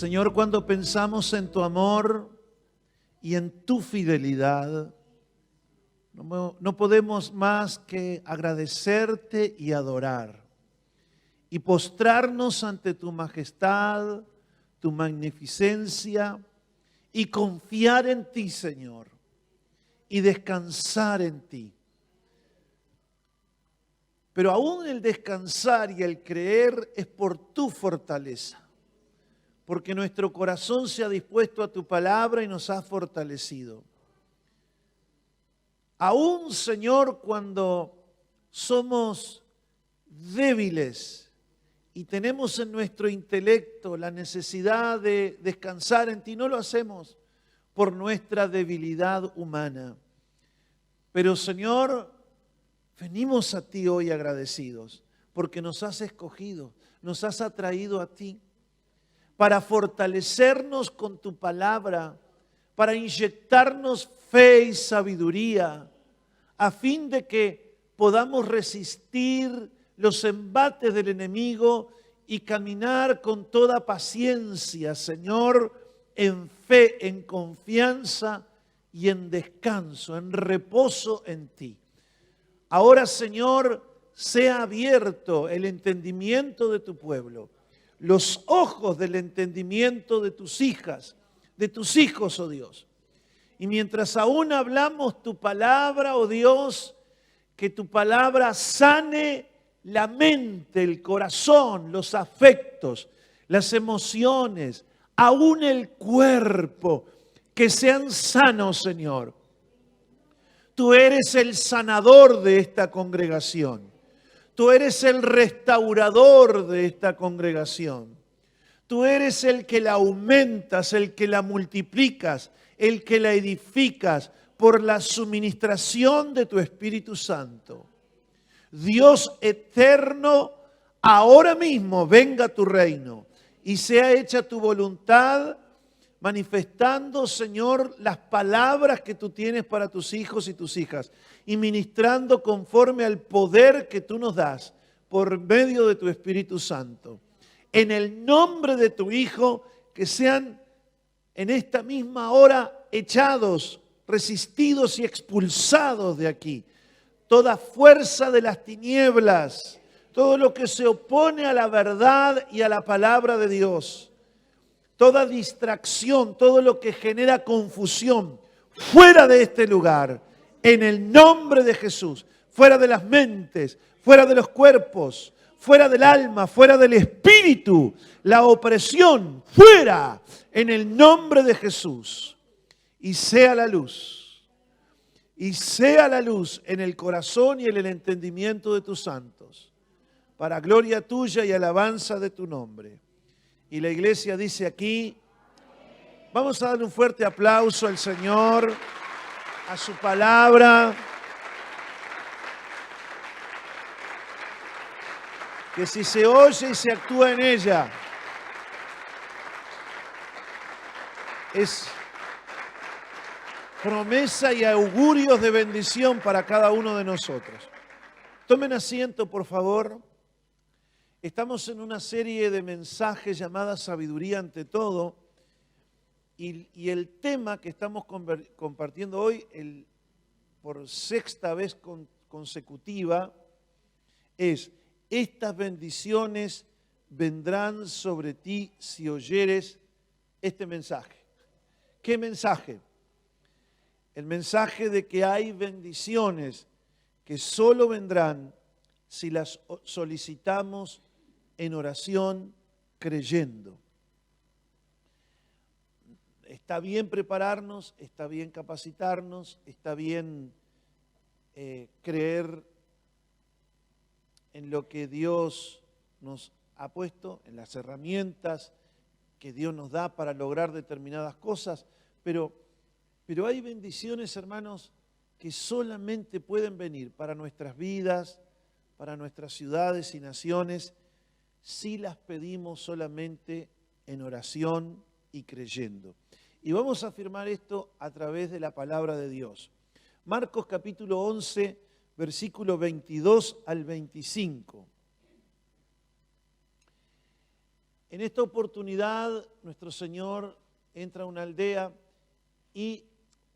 Señor, cuando pensamos en tu amor y en tu fidelidad, no podemos más que agradecerte y adorar y postrarnos ante tu majestad, tu magnificencia y confiar en ti, Señor, y descansar en ti. Pero aún el descansar y el creer es por tu fortaleza, porque nuestro corazón se ha dispuesto a tu palabra y nos ha fortalecido. Aún, Señor, cuando somos débiles y tenemos en nuestro intelecto la necesidad de descansar en ti, no lo hacemos por nuestra debilidad humana. Pero, Señor, venimos a ti hoy agradecidos porque nos has escogido, nos has atraído a ti para fortalecernos con tu palabra, para inyectarnos fe y sabiduría, a fin de que podamos resistir los embates del enemigo y caminar con toda paciencia, Señor, en fe, en confianza y en descanso, en reposo en ti. Ahora, Señor, sea abierto el entendimiento de tu pueblo, los ojos del entendimiento de tus hijas, de tus hijos, oh Dios. Y mientras aún hablamos tu palabra, oh Dios, que tu palabra sane la mente, el corazón, los afectos, las emociones, aún el cuerpo, que sean sanos, Señor. Tú eres el sanador de esta congregación. Tú eres el restaurador de esta congregación. Tú eres el que la aumentas, el que la multiplicas, el que la edificas por la suministración de tu Espíritu Santo. Dios eterno, ahora mismo venga tu reino y sea hecha tu voluntad, manifestando, Señor, las palabras que tú tienes para tus hijos y tus hijas y ministrando conforme al poder que tú nos das por medio de tu Espíritu Santo. En el nombre de tu Hijo, que sean en esta misma hora echados, resistidos y expulsados de aquí. Toda fuerza de las tinieblas, todo lo que se opone a la verdad y a la palabra de Dios, toda distracción, todo lo que genera confusión, fuera de este lugar, en el nombre de Jesús, fuera de las mentes, fuera de los cuerpos, fuera del alma, fuera del espíritu, la opresión, fuera, en el nombre de Jesús. Y sea la luz, en el corazón y en el entendimiento de tus santos, para gloria tuya y alabanza de tu nombre. Y la iglesia dice aquí, vamos a darle un fuerte aplauso al Señor, a su palabra, que si se oye y se actúa en ella, es promesa y augurios de bendición para cada uno de nosotros. Tomen asiento, por favor. Estamos en una serie de mensajes llamada Sabiduría ante todo, y el tema que estamos compartiendo hoy, por sexta vez consecutiva, es: estas bendiciones vendrán sobre ti si oyeres este mensaje. ¿Qué mensaje? El mensaje de que hay bendiciones que solo vendrán si las solicitamos en oración, creyendo. Está bien prepararnos, está bien capacitarnos, está bien creer en lo que Dios nos ha puesto, en las herramientas que Dios nos da para lograr determinadas cosas, pero hay bendiciones, hermanos, que solamente pueden venir para nuestras vidas, para nuestras ciudades y naciones, si las pedimos solamente en oración y creyendo. Y vamos a afirmar esto a través de la palabra de Dios. Marcos capítulo 11, versículo 22 al 25. En esta oportunidad, nuestro Señor entra a una aldea y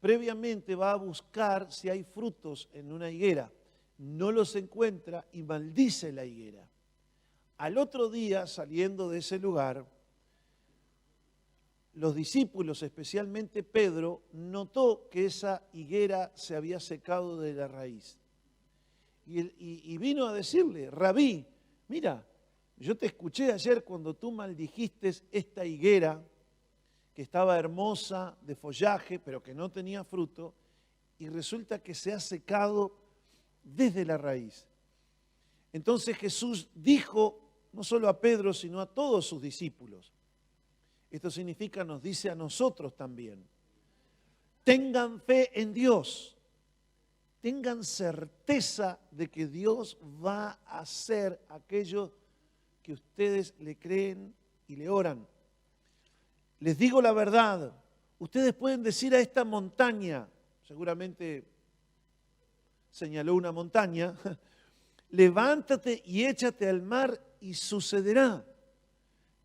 previamente va a buscar si hay frutos en una higuera. No los encuentra y maldice la higuera. Al otro día, saliendo de ese lugar, los discípulos, especialmente Pedro, notó que esa higuera se había secado de la raíz. Y vino a decirle: Rabí, mira, yo te escuché ayer cuando tú maldijiste esta higuera, que estaba hermosa, de follaje, pero que no tenía fruto, y resulta que se ha secado desde la raíz. Entonces Jesús dijo, no solo a Pedro, sino a todos sus discípulos, esto significa, nos dice a nosotros también, tengan fe en Dios, tengan certeza de que Dios va a hacer aquello que ustedes le creen y le oran. Les digo la verdad, ustedes pueden decir a esta montaña, seguramente señaló una montaña, levántate y échate al mar y sucederá.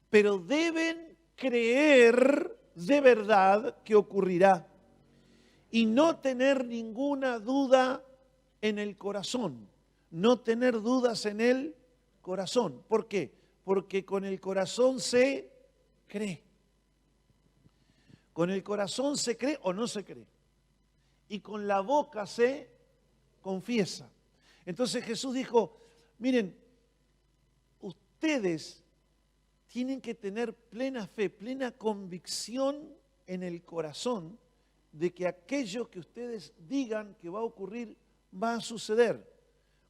Pero deben creer de verdad que ocurrirá y no tener ninguna duda en el corazón, no tener dudas en el corazón. ¿Por qué? Porque con el corazón se cree. Con el corazón se cree o no se cree. Y con la boca se confiesa. Entonces Jesús dijo, miren, ustedes tienen que tener plena fe, plena convicción en el corazón de que aquello que ustedes digan que va a ocurrir va a suceder,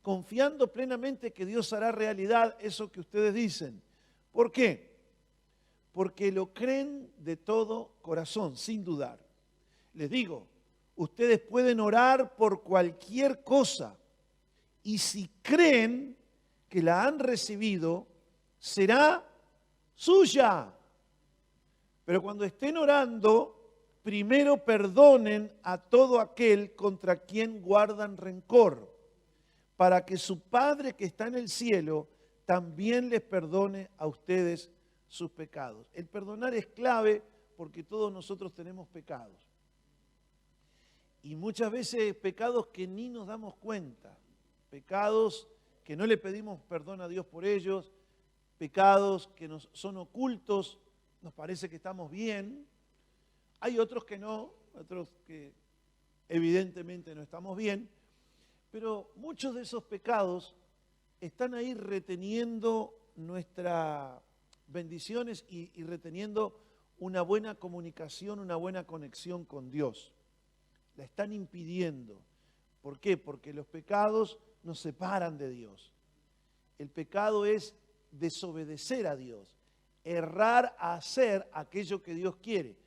confiando plenamente que Dios hará realidad eso que ustedes dicen. ¿Por qué? Porque lo creen de todo corazón, sin dudar. Les digo, ustedes pueden orar por cualquier cosa y si creen que la han recibido, será suya. Pero cuando estén orando, primero perdonen a todo aquel contra quien guardan rencor, para que su Padre que está en el cielo también les perdone a ustedes sus pecados. El perdonar es clave porque todos nosotros tenemos pecados. Y muchas veces pecados que ni nos damos cuenta, pecados que no le pedimos perdón a Dios por ellos, pecados que nos son ocultos, nos parece que estamos bien. Hay otros que no, otros que evidentemente no estamos bien, pero muchos de esos pecados están ahí reteniendo nuestras bendiciones y reteniendo una buena comunicación, una buena conexión con Dios. La están impidiendo. ¿Por qué? Porque los pecados nos separan de Dios. El pecado es desobedecer a Dios, errar a hacer aquello que Dios quiere.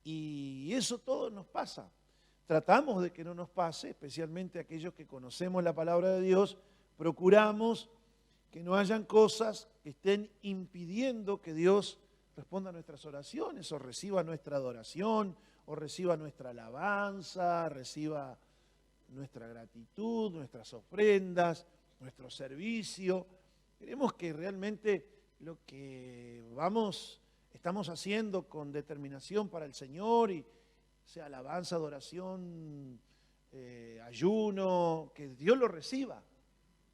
Y eso todo nos pasa. Tratamos de que no nos pase, especialmente aquellos que conocemos la palabra de Dios, procuramos que no hayan cosas que estén impidiendo que Dios responda a nuestras oraciones o reciba nuestra adoración o reciba nuestra alabanza, reciba nuestra gratitud, nuestras ofrendas, nuestro servicio. Queremos que realmente lo que estamos haciendo con determinación para el Señor, y sea alabanza, adoración, ayuno, que Dios lo reciba,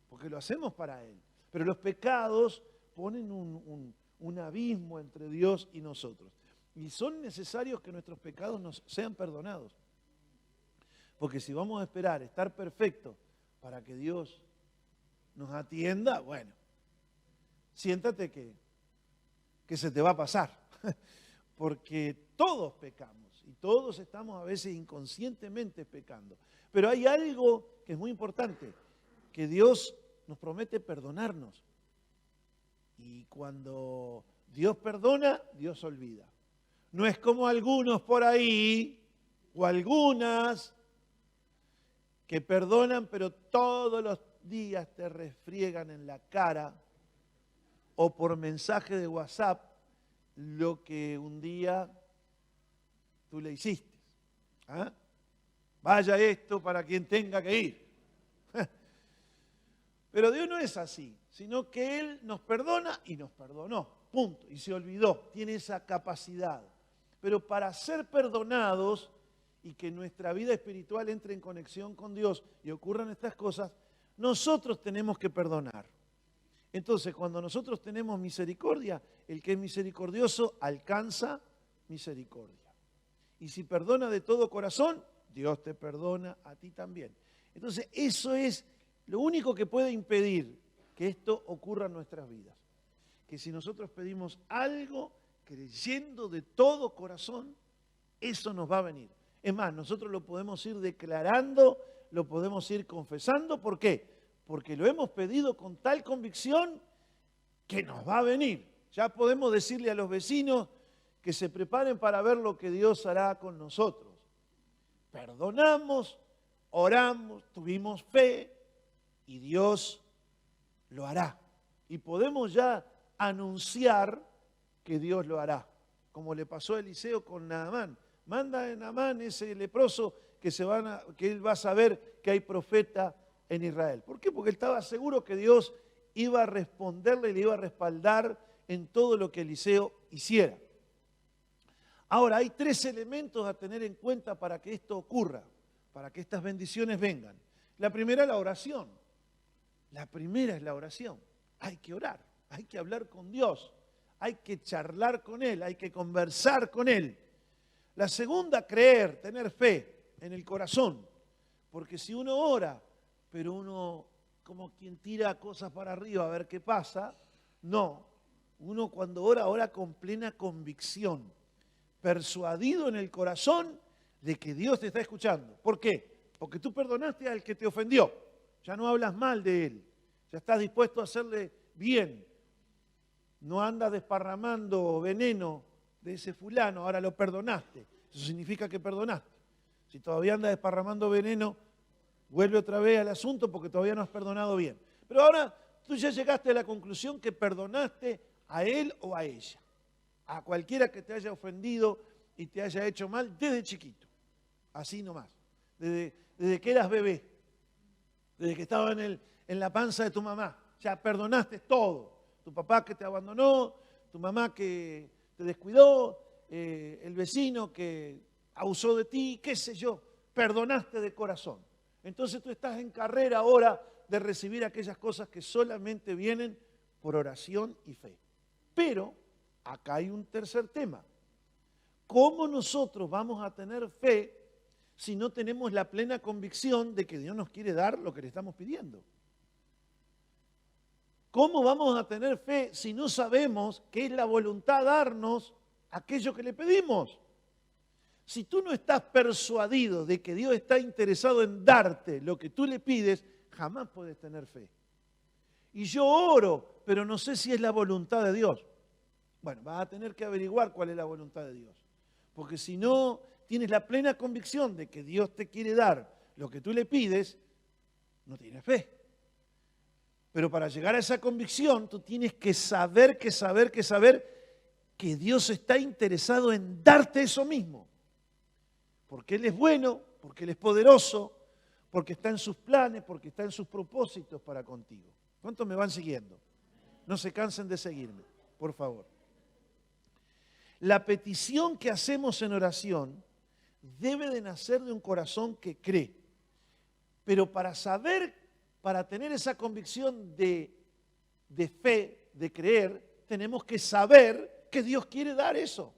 porque lo hacemos para Él. Pero los pecados ponen un abismo entre Dios y nosotros. Y son necesarios que nuestros pecados nos sean perdonados. Porque si vamos a esperar estar perfectos para que Dios nos atienda, bueno, siéntate que se te va a pasar. Porque todos pecamos y todos estamos a veces inconscientemente pecando. Pero hay algo que es muy importante, que Dios nos promete perdonarnos. Y cuando Dios perdona, Dios olvida. No es como algunos por ahí, o algunas, que perdonan, pero todos los días te refriegan en la cara, o por mensaje de WhatsApp, lo que un día tú le hiciste. ¿Ah? Vaya esto para quien tenga que ir. Pero Dios no es así, sino que Él nos perdona y nos perdonó. punto, y se olvidó, tiene esa capacidad. Pero para ser perdonados y que nuestra vida espiritual entre en conexión con Dios y ocurran estas cosas, nosotros tenemos que perdonar. Entonces, cuando nosotros tenemos misericordia, el que es misericordioso alcanza misericordia. Y si perdona de todo corazón, Dios te perdona a ti también. Entonces, eso es lo único que puede impedir que esto ocurra en nuestras vidas. Que si nosotros pedimos algo creyendo de todo corazón, eso nos va a venir. Es más, nosotros lo podemos ir declarando, lo podemos ir confesando. ¿Por qué? Porque lo hemos pedido con tal convicción que nos va a venir. Ya podemos decirle a los vecinos que se preparen para ver lo que Dios hará con nosotros. Perdonamos, oramos, tuvimos fe y Dios lo hará. Y podemos ya anunciar que Dios lo hará, como le pasó a Eliseo con Naamán. Manda a Naamán, ese leproso, que él va a saber que hay profeta en Israel. ¿Por qué? Porque él estaba seguro que Dios iba a responderle y le iba a respaldar en todo lo que Eliseo hiciera. Ahora, hay 3 elementos a tener en cuenta para que esto ocurra, para que estas bendiciones vengan. La primera es la oración. La primera es la oración. Hay que orar, hay que hablar con Dios, hay que charlar con Él, hay que conversar con Él. La segunda, creer, tener fe en el corazón. Porque si uno ora, pero uno como quien tira cosas para arriba a ver qué pasa, no. Uno cuando ora, ora con plena convicción, persuadido en el corazón de que Dios te está escuchando. ¿Por qué? Porque tú perdonaste al que te ofendió. Ya no hablas mal de él. Ya estás dispuesto a hacerle bien. No andas desparramando veneno de ese fulano, ahora lo perdonaste. Eso significa que perdonaste. Si todavía andas desparramando veneno, vuelve otra vez al asunto porque todavía no has perdonado bien. Pero ahora tú ya llegaste a la conclusión que perdonaste a él o a ella. A cualquiera que te haya ofendido y te haya hecho mal desde chiquito. Así nomás. Desde que eras bebé. Desde que estaba en la panza de tu mamá. Ya perdonaste todo. Tu papá que te abandonó, tu mamá que te descuidó, el vecino que abusó de ti, qué sé yo. Perdonaste de corazón. Entonces tú estás en carrera ahora de recibir aquellas cosas que solamente vienen por oración y fe. Pero acá hay un tercer tema. ¿Cómo nosotros vamos a tener fe si no tenemos la plena convicción de que Dios nos quiere dar lo que le estamos pidiendo? ¿Cómo vamos a tener fe si no sabemos que es la voluntad darnos aquello que le pedimos? Si tú no estás persuadido de que Dios está interesado en darte lo que tú le pides, jamás puedes tener fe. Y yo oro, pero no sé si es la voluntad de Dios. Bueno, vas a tener que averiguar cuál es la voluntad de Dios. Porque si no tienes la plena convicción de que Dios te quiere dar lo que tú le pides, no tienes fe. Pero para llegar a esa convicción, tú tienes que saber que Dios está interesado en darte eso mismo. Porque Él es bueno, porque Él es poderoso, porque está en sus planes, porque está en sus propósitos para contigo. ¿Cuántos me van siguiendo? No se cansen de seguirme, por favor. La petición que hacemos en oración debe de nacer de un corazón que cree. Pero para tener esa convicción de fe, de creer, tenemos que saber que Dios quiere dar eso.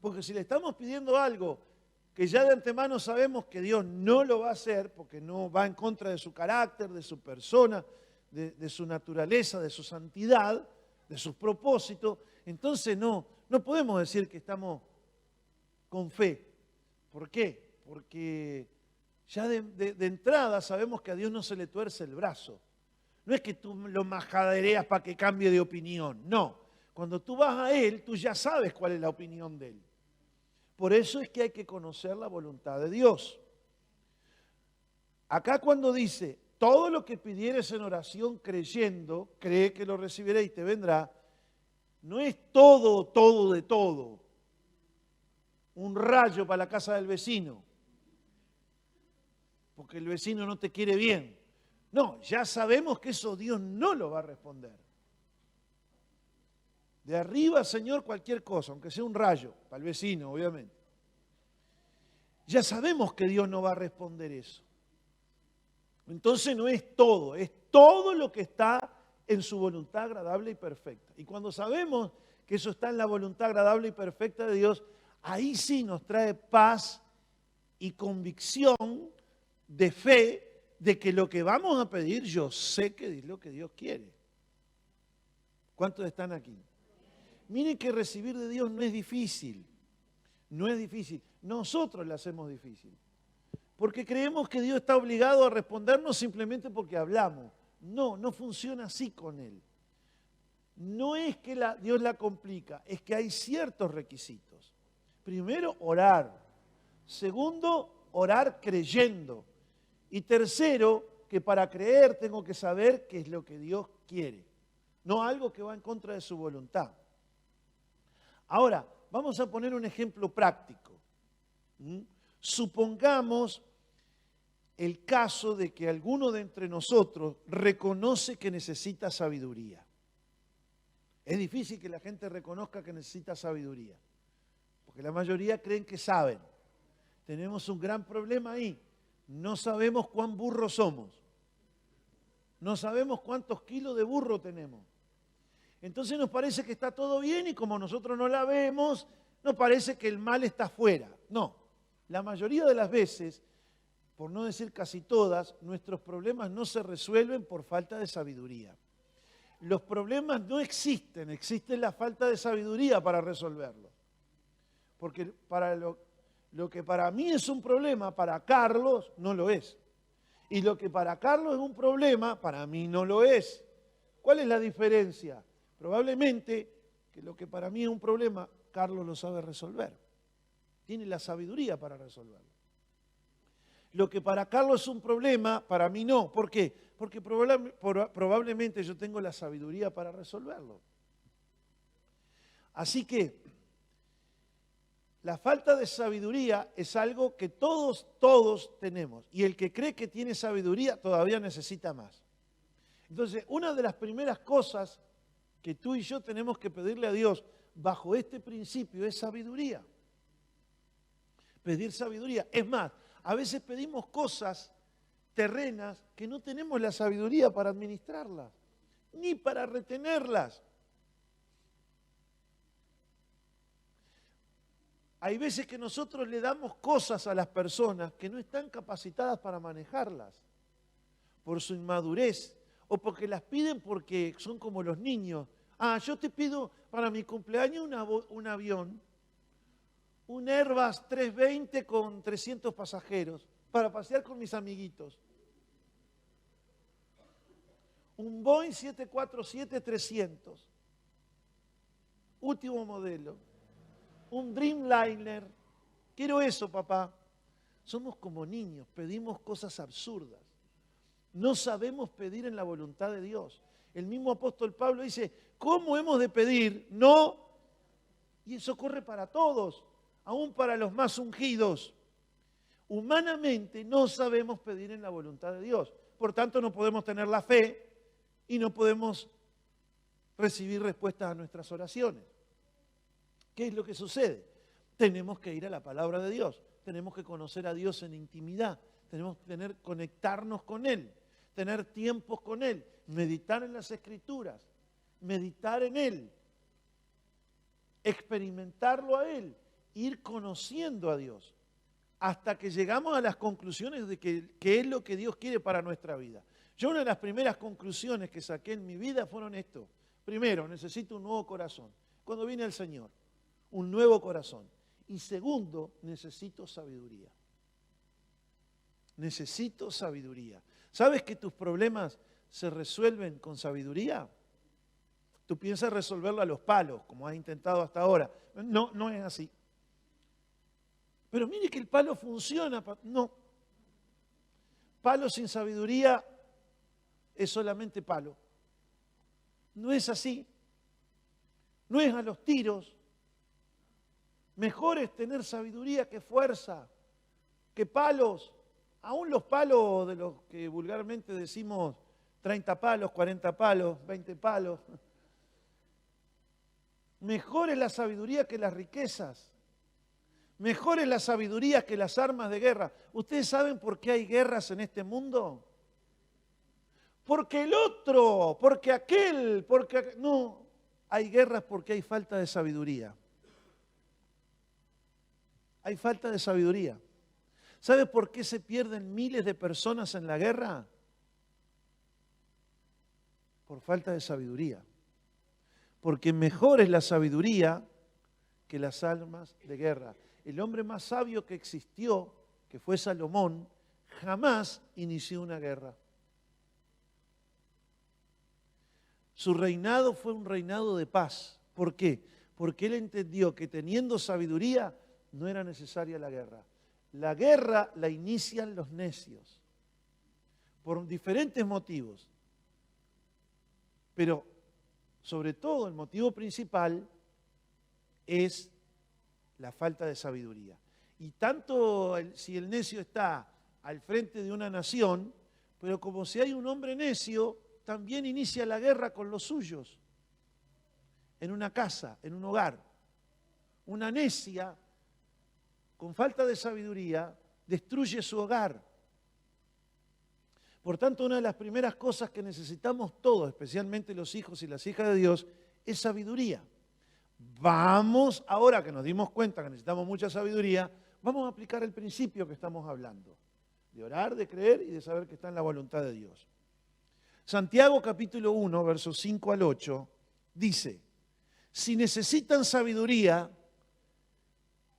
Porque si le estamos pidiendo algo que ya de antemano sabemos que Dios no lo va a hacer, porque no va en contra de su carácter, de su persona, de su naturaleza, de su santidad, de sus propósitos, entonces no podemos decir que estamos con fe. ¿Por qué? Porque ya de entrada sabemos que a Dios no se le tuerce el brazo. No es que tú lo majadereas para que cambie de opinión, no. Cuando tú vas a Él, tú ya sabes cuál es la opinión de Él. Por eso es que hay que conocer la voluntad de Dios. Acá cuando dice, todo lo que pidieres en oración creyendo, cree que lo recibiré y te vendrá, no es todo de todo. Un rayo para la casa del vecino, porque el vecino no te quiere bien. No, ya sabemos que eso Dios no lo va a responder. De arriba, Señor, cualquier cosa, aunque sea un rayo, para el vecino, obviamente. Ya sabemos que Dios no va a responder eso. Entonces no es todo lo que está en su voluntad agradable y perfecta. Y cuando sabemos que eso está en la voluntad agradable y perfecta de Dios, ahí sí nos trae paz y convicción de fe de que lo que vamos a pedir, yo sé que es lo que Dios quiere. ¿Cuántos están aquí? Miren que recibir de Dios no es difícil. No es difícil. Nosotros le hacemos difícil. Porque creemos que Dios está obligado a respondernos simplemente porque hablamos. No, no funciona así con Él. No es que Dios la complica, es que hay ciertos requisitos. Primero, orar. Segundo, orar creyendo. Y tercero, que para creer tengo que saber qué es lo que Dios quiere. No algo que va en contra de su voluntad. Ahora, vamos a poner un ejemplo práctico. Supongamos el caso de que alguno de entre nosotros reconoce que necesita sabiduría. Es difícil que la gente reconozca que necesita sabiduría, porque la mayoría creen que saben. Tenemos un gran problema ahí. No sabemos cuán burros somos. No sabemos cuántos kilos de burro tenemos. Entonces nos parece que está todo bien y como nosotros no la vemos, nos parece que el mal está afuera. No, la mayoría de las veces, por no decir casi todas, nuestros problemas no se resuelven por falta de sabiduría. Los problemas no existen, existe la falta de sabiduría para resolverlos. Porque para lo que para mí es un problema, para Carlos no lo es. Y lo que para Carlos es un problema, para mí no lo es. ¿Cuál es la diferencia? Probablemente que lo que para mí es un problema, Carlos lo sabe resolver. Tiene la sabiduría para resolverlo. Lo que para Carlos es un problema, para mí no. ¿Por qué? Porque probablemente yo tengo la sabiduría para resolverlo. Así que la falta de sabiduría es algo que todos tenemos. Y el que cree que tiene sabiduría todavía necesita más. Entonces, una de las primeras cosas que tú y yo tenemos que pedirle a Dios bajo este principio es sabiduría. Pedir sabiduría. Es más, a veces pedimos cosas terrenas que no tenemos la sabiduría para administrarlas, ni para retenerlas. Hay veces que nosotros le damos cosas a las personas que no están capacitadas para manejarlas, por su inmadurez, o porque las piden porque son como los niños. Ah, yo te pido para mi cumpleaños un avión, un Airbus 320 con 300 pasajeros, para pasear con mis amiguitos. Un Boeing 747-300, último modelo. Un Dreamliner. Quiero eso, papá. Somos como niños, pedimos cosas absurdas. No sabemos pedir en la voluntad de Dios. El mismo apóstol Pablo dice, ¿cómo hemos de pedir? No. Y eso corre para todos, aún para los más ungidos. Humanamente no sabemos pedir en la voluntad de Dios. Por tanto, no podemos tener la fe y no podemos recibir respuestas a nuestras oraciones. ¿Qué es lo que sucede? Tenemos que ir a la palabra de Dios. Tenemos que conocer a Dios en intimidad. Tenemos que conectarnos con Él. Tener tiempos con Él. Meditar en las Escrituras. Meditar en Él. Experimentarlo a Él. Ir conociendo a Dios. Hasta que llegamos a las conclusiones de qué es lo que Dios quiere para nuestra vida. Yo una de las primeras conclusiones que saqué en mi vida fueron esto. Primero, necesito un nuevo corazón. Cuando vine al Señor, un nuevo corazón. Y segundo, necesito sabiduría. Necesito sabiduría. ¿Sabes que tus problemas se resuelven con sabiduría? Tú piensas resolverlo a los palos, como has intentado hasta ahora. No, no es así. Pero mire que el palo funciona. No. Palo sin sabiduría es solamente palo. No es así. No es a los tiros. Mejor es tener sabiduría que fuerza, que palos. Aún los palos de los que vulgarmente decimos 30 palos, 40 palos, 20 palos. Mejor es la sabiduría que las riquezas. Mejor es la sabiduría que las armas de guerra. ¿Ustedes saben por qué hay guerras en este mundo? Porque el otro, porque aquel, no, hay guerras porque hay falta de sabiduría. Hay falta de sabiduría. ¿Sabe por qué se pierden miles de personas en la guerra? Por falta de sabiduría. Porque mejor es la sabiduría que las armas de guerra. El hombre más sabio que existió, que fue Salomón, jamás inició una guerra. Su reinado fue un reinado de paz. ¿Por qué? Porque él entendió que teniendo sabiduría no era necesaria la guerra. La guerra la inician los necios, por diferentes motivos. Pero, sobre todo, el motivo principal es la falta de sabiduría. Y tanto si el necio está al frente de una nación, pero como si hay un hombre necio, también inicia la guerra con los suyos, en una casa, en un hogar. Una necia, con falta de sabiduría, destruye su hogar. Por tanto, una de las primeras cosas que necesitamos todos, especialmente los hijos y las hijas de Dios, es sabiduría. Vamos, ahora que nos dimos cuenta que necesitamos mucha sabiduría, vamos a aplicar el principio que estamos hablando, de orar, de creer y de saber que está en la voluntad de Dios. Santiago capítulo 1, versos 5 al 8, dice, si necesitan sabiduría,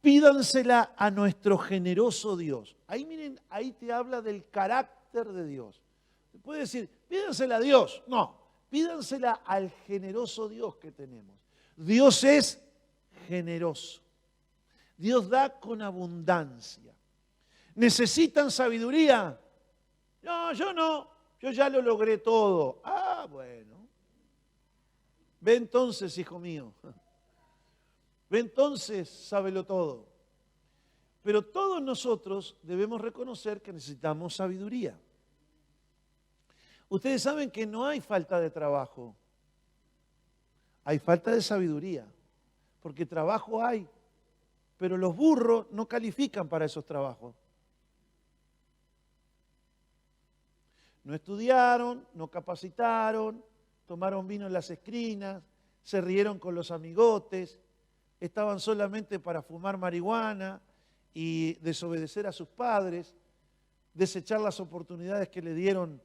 pídansela a nuestro generoso Dios. Ahí miren, ahí te habla del carácter de Dios. Puede decir, pídansela a Dios. No, pídansela al generoso Dios que tenemos. Dios es generoso. Dios da con abundancia. ¿Necesitan sabiduría? No, yo no. Yo ya lo logré todo. Ah, bueno. Ve entonces, hijo mío. Ve entonces, sábelo todo. Pero todos nosotros debemos reconocer que necesitamos sabiduría. Ustedes saben que no hay falta de trabajo. Hay falta de sabiduría. Porque trabajo hay. Pero los burros no califican para esos trabajos. No estudiaron, no capacitaron, tomaron vino en las esquinas, se rieron con los amigotes, estaban solamente para fumar marihuana y desobedecer a sus padres, desechar las oportunidades que le dieron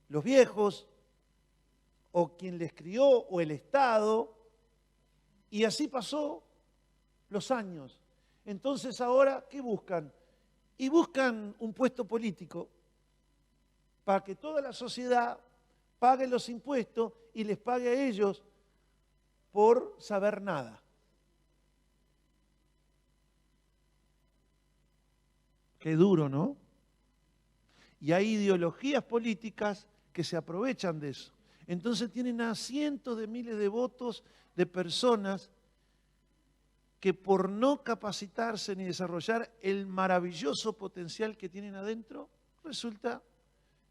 los viejos, o quien les crió, o el Estado, y así pasó los años. Entonces ahora, ¿qué buscan? Y buscan un puesto político para que toda la sociedad pague los impuestos y les pague a ellos por saber nada. Qué duro, ¿no? Y hay ideologías políticas que se aprovechan de eso. Entonces tienen a cientos de miles de votos de personas que por no capacitarse ni desarrollar el maravilloso potencial que tienen adentro, resulta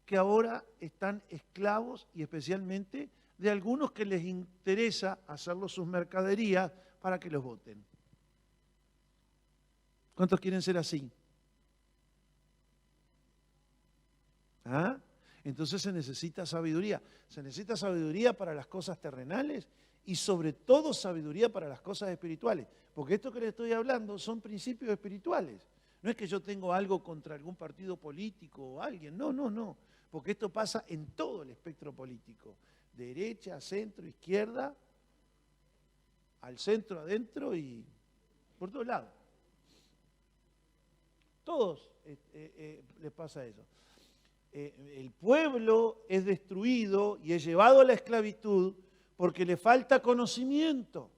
que ahora están esclavos y especialmente de algunos que les interesa hacerlo sus mercaderías para que los voten. ¿Cuántos quieren ser así? ¿Ah? Entonces se necesita sabiduría. Se necesita sabiduría para las cosas terrenales y sobre todo sabiduría para las cosas espirituales. Porque esto que les estoy hablando son principios espirituales. No es que yo tengo algo contra algún partido político o alguien. No, no, no. Porque esto pasa en todo el espectro político. Derecha, centro, izquierda, al centro, adentro y por todos lados. Todos les pasa eso. El pueblo es destruido y es llevado a la esclavitud porque le falta conocimiento.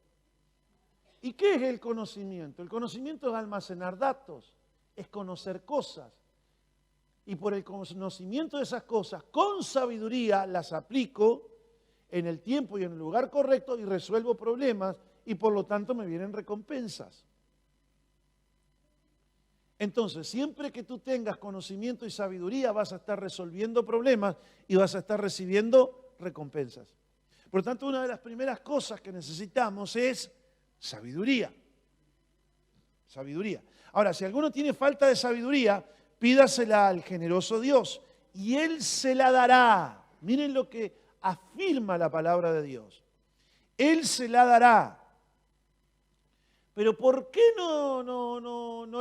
¿Y qué es el conocimiento? El conocimiento es almacenar datos, es conocer cosas. Y por el conocimiento de esas cosas, con sabiduría las aplico en el tiempo y en el lugar correcto y resuelvo problemas y por lo tanto me vienen recompensas. Entonces, siempre que tú tengas conocimiento y sabiduría, vas a estar resolviendo problemas y vas a estar recibiendo recompensas. Por lo tanto, una de las primeras cosas que necesitamos es Sabiduría. Sabiduría. Ahora, si alguno tiene falta de sabiduría, pídasela al generoso Dios y Él se la dará. Miren lo que afirma la palabra de Dios. Él se la dará. Pero ¿por qué no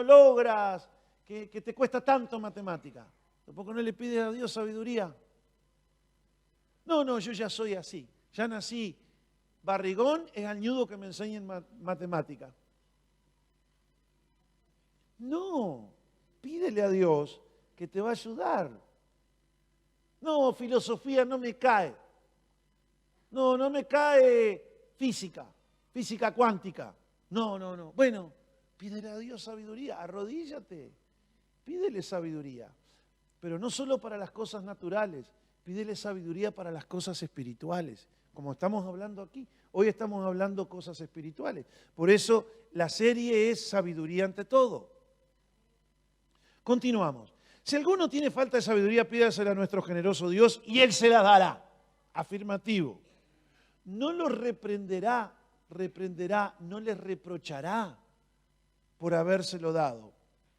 logras que te cuesta tanto matemática? ¿Tampoco no le pides a Dios sabiduría? No, yo ya soy así. Ya nací barrigón, es añudo que me enseñen matemática. No, pídele a Dios que te va a ayudar. No, filosofía no me cae. No me cae física cuántica. No. Bueno, pídele a Dios sabiduría, arrodíllate, pídele sabiduría. Pero no solo para las cosas naturales, pídele sabiduría para las cosas espirituales. Como estamos hablando aquí, hoy estamos hablando cosas espirituales. Por eso la serie es sabiduría ante todo. Continuamos. Si alguno tiene falta de sabiduría, pídasela a nuestro generoso Dios y Él se la dará. Afirmativo. No lo reprenderá, no les reprochará por habérselo dado.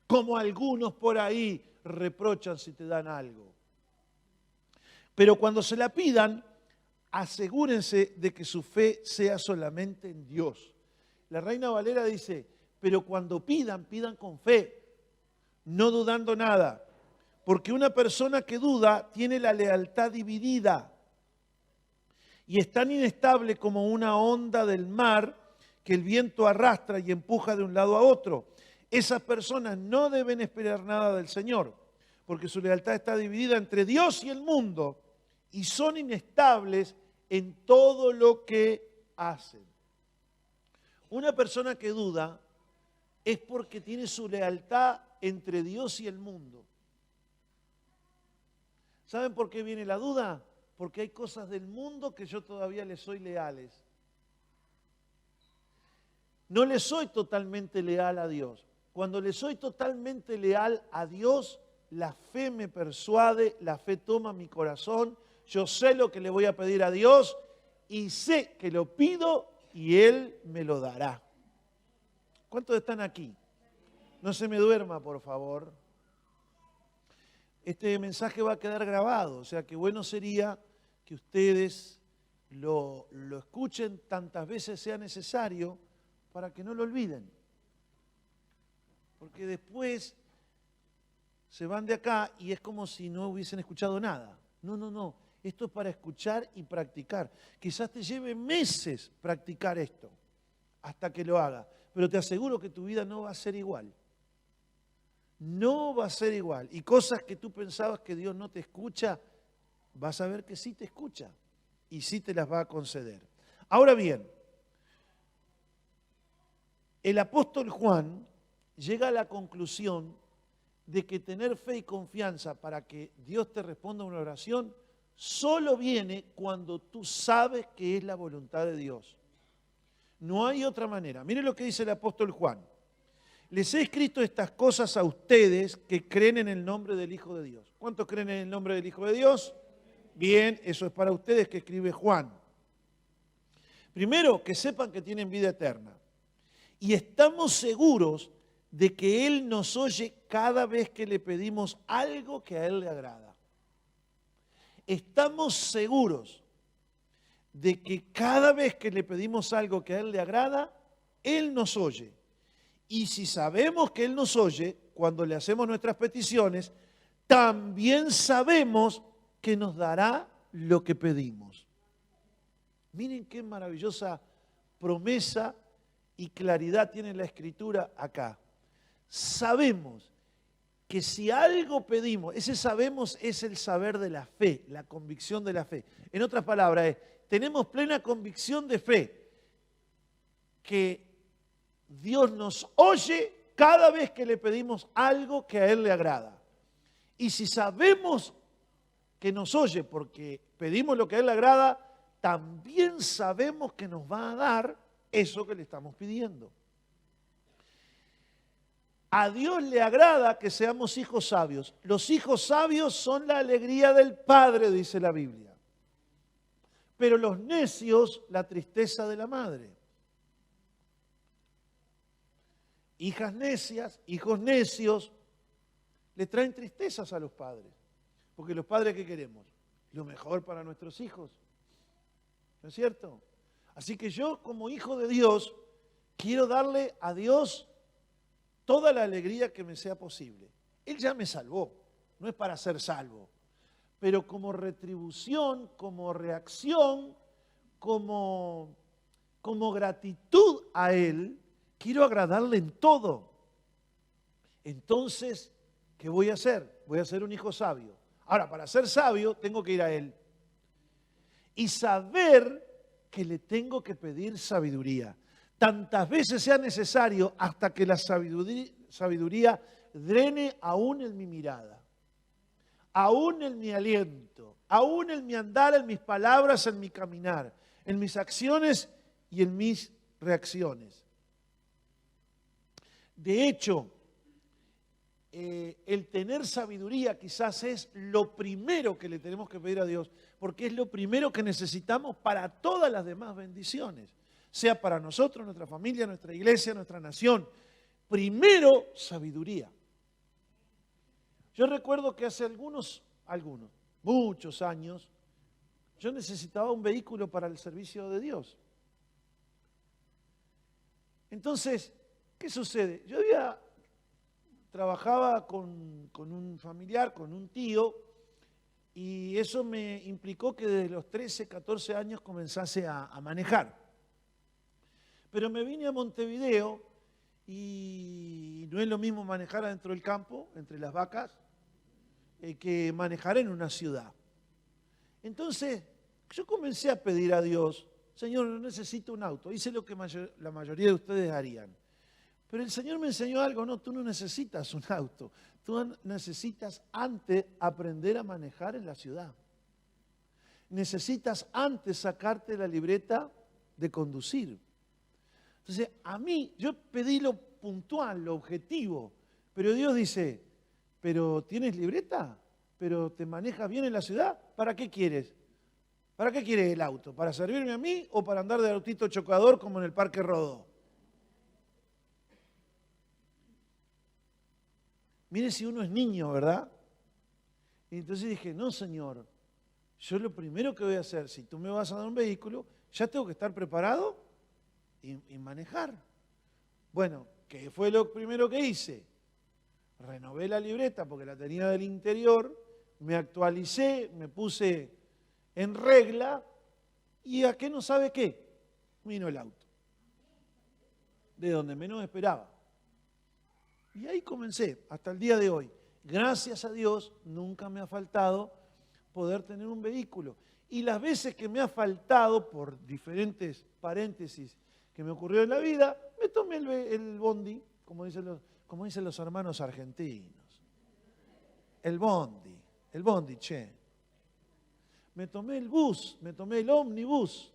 Como algunos por ahí reprochan si te dan algo. Pero cuando se la pidan, asegúrense de que su fe sea solamente en Dios. La Reina Valera dice, pero cuando pidan con fe, no dudando nada. Porque una persona que duda tiene la lealtad dividida y es tan inestable como una onda del mar que el viento arrastra y empuja de un lado a otro. Esas personas no deben esperar nada del Señor, porque su lealtad está dividida entre Dios y el mundo y son inestables en todo lo que hacen. Una persona que duda es porque tiene su lealtad entre Dios y el mundo. ¿Saben por qué viene la duda? Porque hay cosas del mundo que yo todavía les soy leales. No le soy totalmente leal a Dios. Cuando le soy totalmente leal a Dios, la fe me persuade, la fe toma mi corazón, yo sé lo que le voy a pedir a Dios y sé que lo pido y Él me lo dará. ¿Cuántos están aquí? No se me duerma, por favor. Este mensaje va a quedar grabado, o sea que bueno sería que ustedes lo escuchen tantas veces sea necesario para que no lo olviden. Porque después se van de acá y es como si no hubiesen escuchado nada. No. Esto es para escuchar y practicar. Quizás te lleve meses practicar esto hasta que lo hagas. Pero te aseguro que tu vida no va a ser igual. No va a ser igual. Y cosas que tú pensabas que Dios no te escucha, vas a ver que sí te escucha. Y sí te las va a conceder. Ahora bien, el apóstol Juan llega a la conclusión de que tener fe y confianza para que Dios te responda a una oración solo viene cuando tú sabes que es la voluntad de Dios. No hay otra manera. Miren lo que dice el apóstol Juan. Les he escrito estas cosas a ustedes que creen en el nombre del Hijo de Dios. ¿Cuántos creen en el nombre del Hijo de Dios? Bien, eso es para ustedes que escribe Juan. Primero, que sepan que tienen vida eterna. Y estamos seguros de que Él nos oye cada vez que le pedimos algo que a Él le agrada. Estamos seguros de que cada vez que le pedimos algo que a Él le agrada, Él nos oye. Y si sabemos que Él nos oye, cuando le hacemos nuestras peticiones, también sabemos que nos dará lo que pedimos. Miren qué maravillosa promesa y claridad tiene la Escritura acá. Sabemos que si algo pedimos, ese sabemos es el saber de la fe, la convicción de la fe. En otras palabras, tenemos plena convicción de fe que Dios nos oye cada vez que le pedimos algo que a Él le agrada. Y si sabemos que nos oye porque pedimos lo que a Él le agrada, también sabemos que nos va a dar eso que le estamos pidiendo. A Dios le agrada que seamos hijos sabios. Los hijos sabios son la alegría del Padre, dice la Biblia. Pero los necios, la tristeza de la madre. hijas necias, hijos necios, le traen tristezas a los padres. Porque los padres, ¿qué queremos? Lo mejor para nuestros hijos. ¿No es cierto? Así que yo, como hijo de Dios, quiero darle a Dios toda la alegría que me sea posible. Él ya me salvó, no es para ser salvo. Pero como retribución, como reacción, como gratitud a Él, quiero agradarle en todo. Entonces, ¿qué voy a hacer? Voy a ser un hijo sabio. Ahora, para ser sabio, tengo que ir a Él. Y saber que le tengo que pedir sabiduría. Tantas veces sea necesario hasta que la sabiduría drene aún en mi mirada, aún en mi aliento, aún en mi andar, en mis palabras, en mi caminar, en mis acciones y en mis reacciones. De hecho, el tener sabiduría quizás es lo primero que le tenemos que pedir a Dios, porque es lo primero que necesitamos para todas las demás bendiciones, sea para nosotros, nuestra familia, nuestra iglesia, nuestra nación. Primero, sabiduría. Yo recuerdo que hace muchos años, yo necesitaba un vehículo para el servicio de Dios. Entonces, ¿qué sucede? Trabajaba con un familiar, con un tío, y eso me implicó que desde los 13, 14 años comenzase a manejar. Pero me vine a Montevideo y no es lo mismo manejar adentro del campo, entre las vacas, que manejar en una ciudad. Entonces, yo comencé a pedir a Dios, Señor, no necesito un auto. Hice lo que la mayoría de ustedes harían. Pero el Señor me enseñó algo, no, tú no necesitas un auto, tú necesitas antes aprender a manejar en la ciudad. Necesitas antes sacarte la libreta de conducir. Entonces, a mí, yo pedí lo puntual, lo objetivo, pero Dios dice, ¿pero tienes libreta? ¿Pero te manejas bien en la ciudad? ¿Para qué quieres? ¿Para qué quieres el auto? ¿Para servirme a mí o para andar de autito chocador como en el Parque Rodó? Mire si uno es niño, ¿verdad? Y entonces dije, no, Señor, yo lo primero que voy a hacer, si tú me vas a dar un vehículo, ya tengo que estar preparado y manejar. Bueno, ¿qué fue lo primero que hice? Renové la libreta porque la tenía del interior, me actualicé, me puse en regla y ¿a qué no sabe qué? Vino el auto. De donde menos esperaba. Y ahí comencé, hasta el día de hoy. Gracias a Dios, nunca me ha faltado poder tener un vehículo. Y las veces que me ha faltado, por diferentes paréntesis que me ocurrió en la vida, me tomé el bondi, como dicen los hermanos argentinos. El bondi, che. Me tomé el bus, me tomé el ómnibus.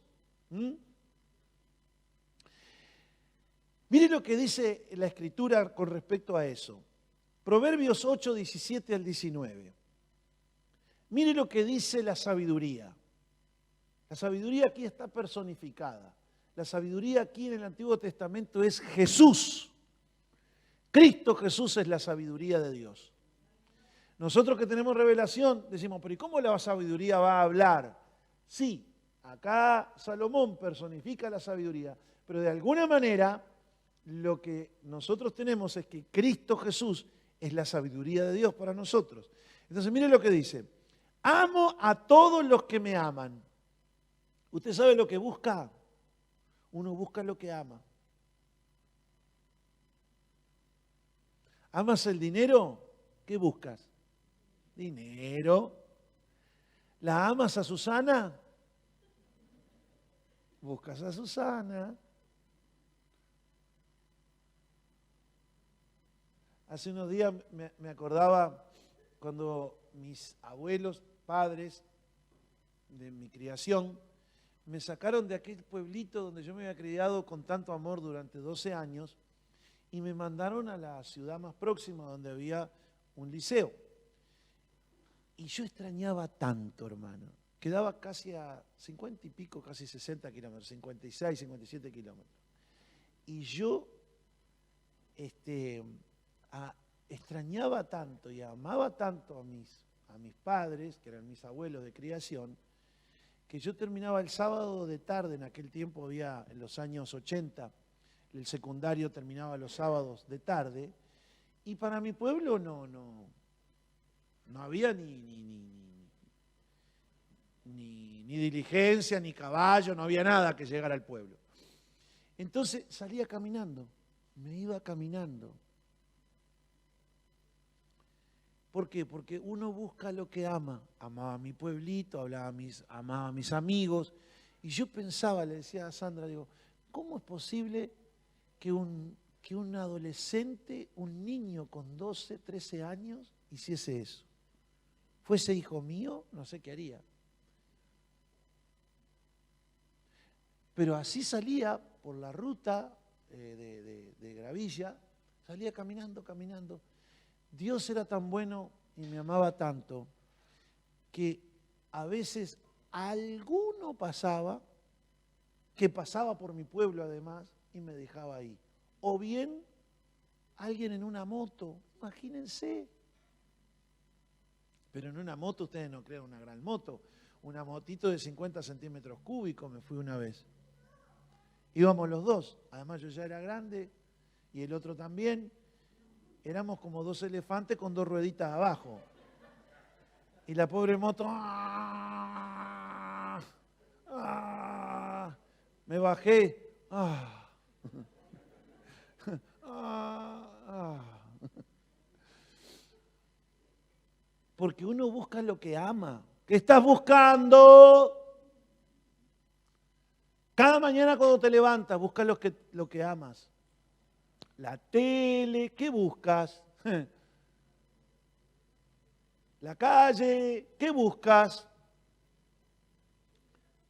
Mire lo que dice la Escritura con respecto a eso. Proverbios 8, 17 al 19. Mire lo que dice la sabiduría. La sabiduría aquí está personificada. La sabiduría aquí en el Antiguo Testamento es Jesús. Cristo Jesús es la sabiduría de Dios. Nosotros que tenemos revelación decimos, pero ¿y cómo la sabiduría va a hablar? Sí, acá Salomón personifica la sabiduría, pero de alguna manera lo que nosotros tenemos es que Cristo Jesús es la sabiduría de Dios para nosotros. Entonces mire lo que dice, amo a todos los que me aman. ¿Usted sabe lo que busca? Uno busca lo que ama. ¿Amas el dinero? ¿Qué buscas? Dinero. ¿La amas a Susana? Buscas a Susana. Hace unos días me acordaba cuando mis abuelos, padres de mi criación, me sacaron de aquel pueblito donde yo me había criado con tanto amor durante 12 años y me mandaron a la ciudad más próxima donde había un liceo. Y yo extrañaba tanto, hermano. Quedaba casi a 50 y pico, casi 60 kilómetros, 56, 57 kilómetros. Y yo este, extrañaba tanto y amaba tanto a mis padres, que eran mis abuelos de criación, que yo terminaba el sábado de tarde, en aquel tiempo había, en los años 80, el secundario terminaba los sábados de tarde, y para mi pueblo no había ni diligencia, ni caballo, no había nada que llegara al pueblo. Entonces salía caminando, me iba caminando. ¿Por qué? Porque uno busca lo que ama. Amaba a mi pueblito, amaba a mis amigos. Y yo pensaba, le decía a Sandra, digo, ¿cómo es posible que un adolescente, un niño con 12, 13 años, hiciese eso? ¿Fuese hijo mío? No sé qué haría. Pero así salía por la ruta de Gravilla, salía caminando. Dios era tan bueno y me amaba tanto que a veces alguno pasaba, que pasaba por mi pueblo además, y me dejaba ahí. O bien alguien en una moto, imagínense. Pero en una moto, ustedes no crean una gran moto, una motito de 50 centímetros cúbicos me fui una vez. Íbamos los dos, además yo ya era grande y el otro también. Éramos como dos elefantes con dos rueditas abajo. Y la pobre moto... me bajé. Porque uno busca lo que ama. ¿Qué estás buscando? Cada mañana cuando te levantas, busca lo que amas. La tele, ¿qué buscas? La calle, ¿qué buscas?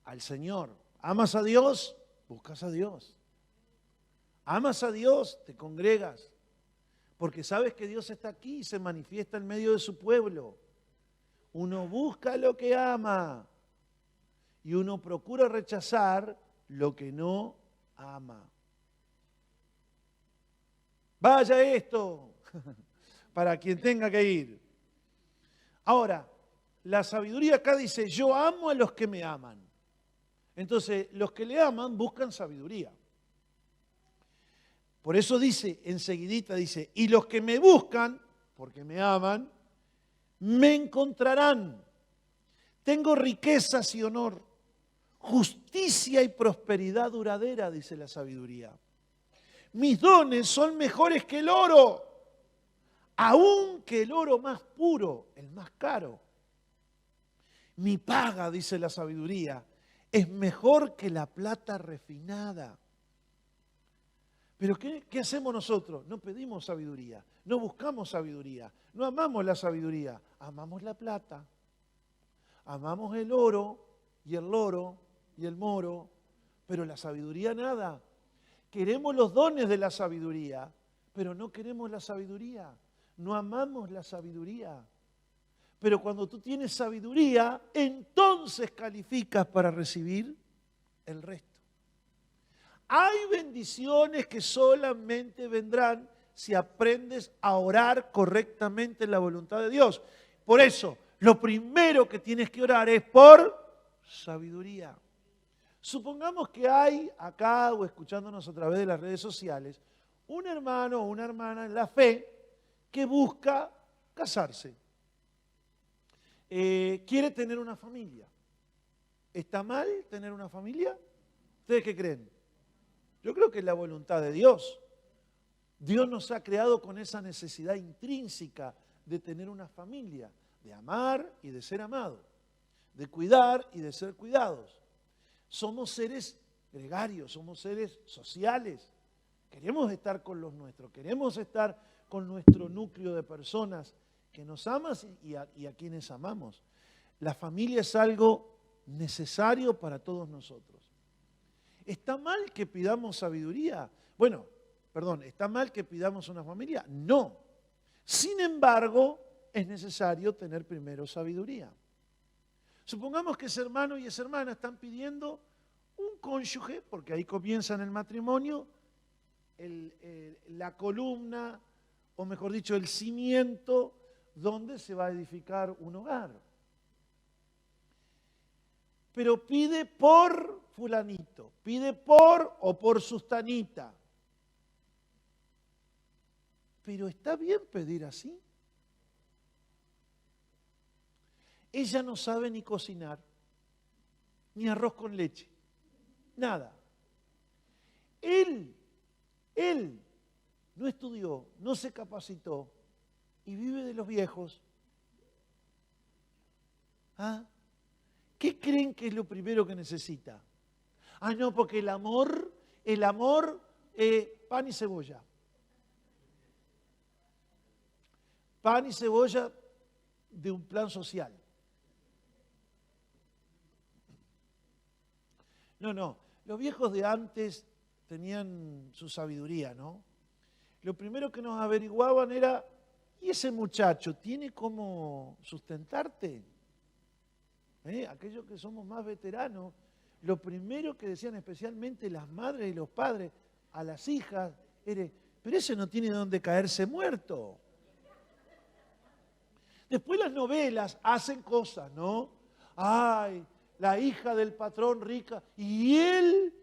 Al Señor. ¿Amas a Dios? Buscas a Dios. ¿Amas a Dios? Te congregas. Porque sabes que Dios está aquí y se manifiesta en medio de su pueblo. Uno busca lo que ama y uno procura rechazar lo que no ama. Vaya esto, para quien tenga que ir. Ahora, la sabiduría acá dice, yo amo a los que me aman. Entonces, los que le aman buscan sabiduría. Por eso dice, enseguidita dice, y los que me buscan, porque me aman, me encontrarán. Tengo riquezas y honor, justicia y prosperidad duradera, dice la sabiduría. Mis dones son mejores que el oro, aun que el oro más puro, el más caro. Mi paga, dice la sabiduría, es mejor que la plata refinada. Pero ¿qué hacemos nosotros? No pedimos sabiduría, no buscamos sabiduría, no amamos la sabiduría, amamos la plata, amamos el oro y el loro y el moro, pero la sabiduría nada. Queremos los dones de la sabiduría, pero no queremos la sabiduría, no amamos la sabiduría. Pero cuando tú tienes sabiduría, entonces calificas para recibir el resto. Hay bendiciones que solamente vendrán si aprendes a orar correctamente en la voluntad de Dios. Por eso, lo primero que tienes que orar es por sabiduría. Supongamos que hay acá o escuchándonos a través de las redes sociales un hermano o una hermana en la fe que busca casarse. Quiere tener una familia. ¿Está mal tener una familia? ¿Ustedes qué creen? Yo creo que es la voluntad de Dios. Dios nos ha creado con esa necesidad intrínseca de tener una familia, de amar y de ser amado, de cuidar y de ser cuidados. Somos seres gregarios, somos seres sociales. Queremos estar con los nuestros, queremos estar con nuestro núcleo de personas que nos aman y a quienes amamos. La familia es algo necesario para todos nosotros. ¿Está mal que pidamos sabiduría? Bueno, perdón, ¿está mal que pidamos una familia? No. Sin embargo, es necesario tener primero sabiduría. Supongamos que ese hermano y esa hermana están pidiendo un cónyuge, porque ahí comienza en el matrimonio, la columna, o mejor dicho, el cimiento donde se va a edificar un hogar. Pero pide por fulanito, pide por o por sustanita. Pero ¿está bien pedir así? Ella no sabe ni cocinar, ni arroz con leche, nada. Él no estudió, no se capacitó y vive de los viejos. ¿Ah? ¿Qué creen que es lo primero que necesita? Ah, no, porque el amor, pan y cebolla. Pan y cebolla de un plan social. No, los viejos de antes tenían su sabiduría, ¿no? Lo primero que nos averiguaban era, ¿y ese muchacho tiene cómo sustentarte? Aquellos que somos más veteranos, lo primero que decían especialmente las madres y los padres a las hijas era, pero ese no tiene dónde caerse muerto. Después las novelas hacen cosas, ¿no? Ay, la hija del patrón rica y él,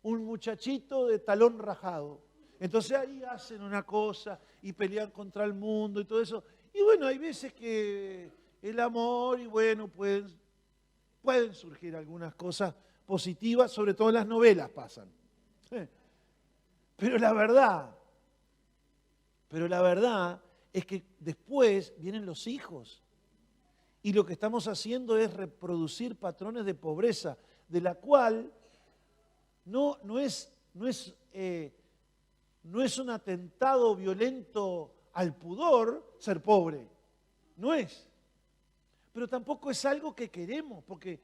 un muchachito de talón rajado. Entonces ahí hacen una cosa y pelean contra el mundo y todo eso. Y bueno, hay veces que el amor y bueno, pueden surgir algunas cosas positivas, sobre todo en las novelas pasan. Pero la verdad es que después vienen los hijos. Y lo que estamos haciendo es reproducir patrones de pobreza, de la cual no es un atentado violento al pudor ser pobre. No es. Pero tampoco es algo que queremos, porque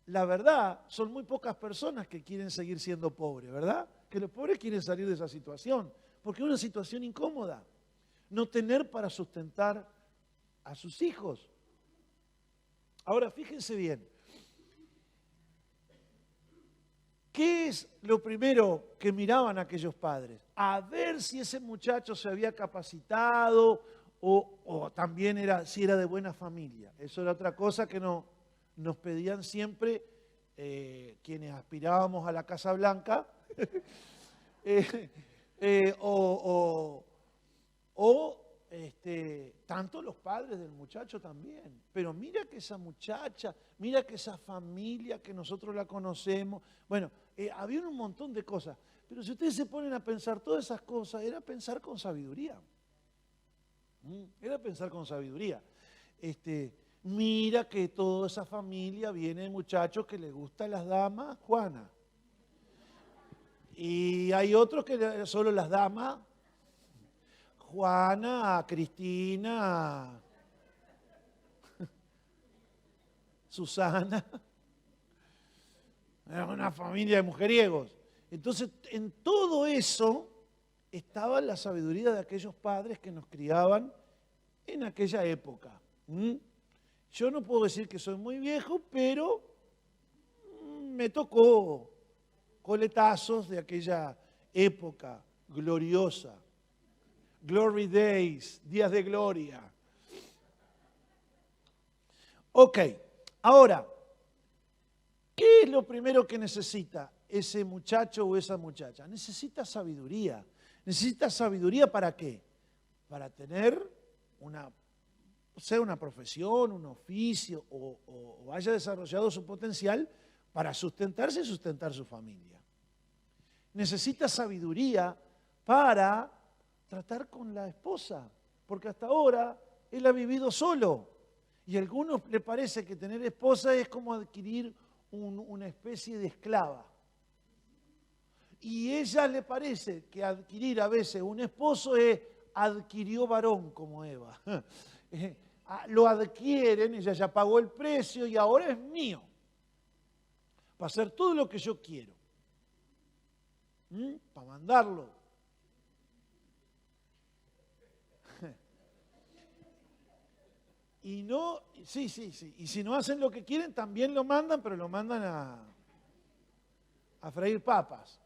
la verdad son muy pocas personas que quieren seguir siendo pobres, ¿verdad? Que los pobres quieren salir de esa situación, porque es una situación incómoda. No tener para sustentar a sus hijos. Ahora, fíjense bien. ¿Qué es lo primero que miraban aquellos padres? A ver si ese muchacho se había capacitado o también si era de buena familia. Eso era otra cosa que nos pedían siempre quienes aspirábamos a la Casa Blanca. Tanto los padres del muchacho también. Pero mira que esa muchacha, mira que esa familia que nosotros la conocemos. Bueno, había un montón de cosas. Pero si ustedes se ponen a pensar todas esas cosas, era pensar con sabiduría. Era pensar con sabiduría. Mira que toda esa familia viene de muchachos que les gustan las damas, Juana. Y hay otros que solo las damas, Juana, Cristina, Susana. Era una familia de mujeriegos. Entonces, en todo eso estaba la sabiduría de aquellos padres que nos criaban en aquella época. Yo no puedo decir que soy muy viejo, pero me tocó coletazos de aquella época gloriosa. Glory Days, días de gloria. Ok, ahora, ¿qué es lo primero que necesita ese muchacho o esa muchacha? Necesita sabiduría. ¿Necesita sabiduría para qué? Para tener sea una profesión, un oficio o haya desarrollado su potencial para sustentarse y sustentar su familia. Necesita sabiduría para tratar con la esposa, porque hasta ahora él ha vivido solo. Y a algunos le parece que tener esposa es como adquirir una especie de esclava. Y a ella le parece que adquirir a veces un esposo es adquirió varón como Eva. Lo adquieren, ella ya pagó el precio y ahora es mío. Para hacer todo lo que yo quiero. Para mandarlo. Y no, sí. Y si no hacen lo que quieren, también lo mandan, pero lo mandan a freír papas.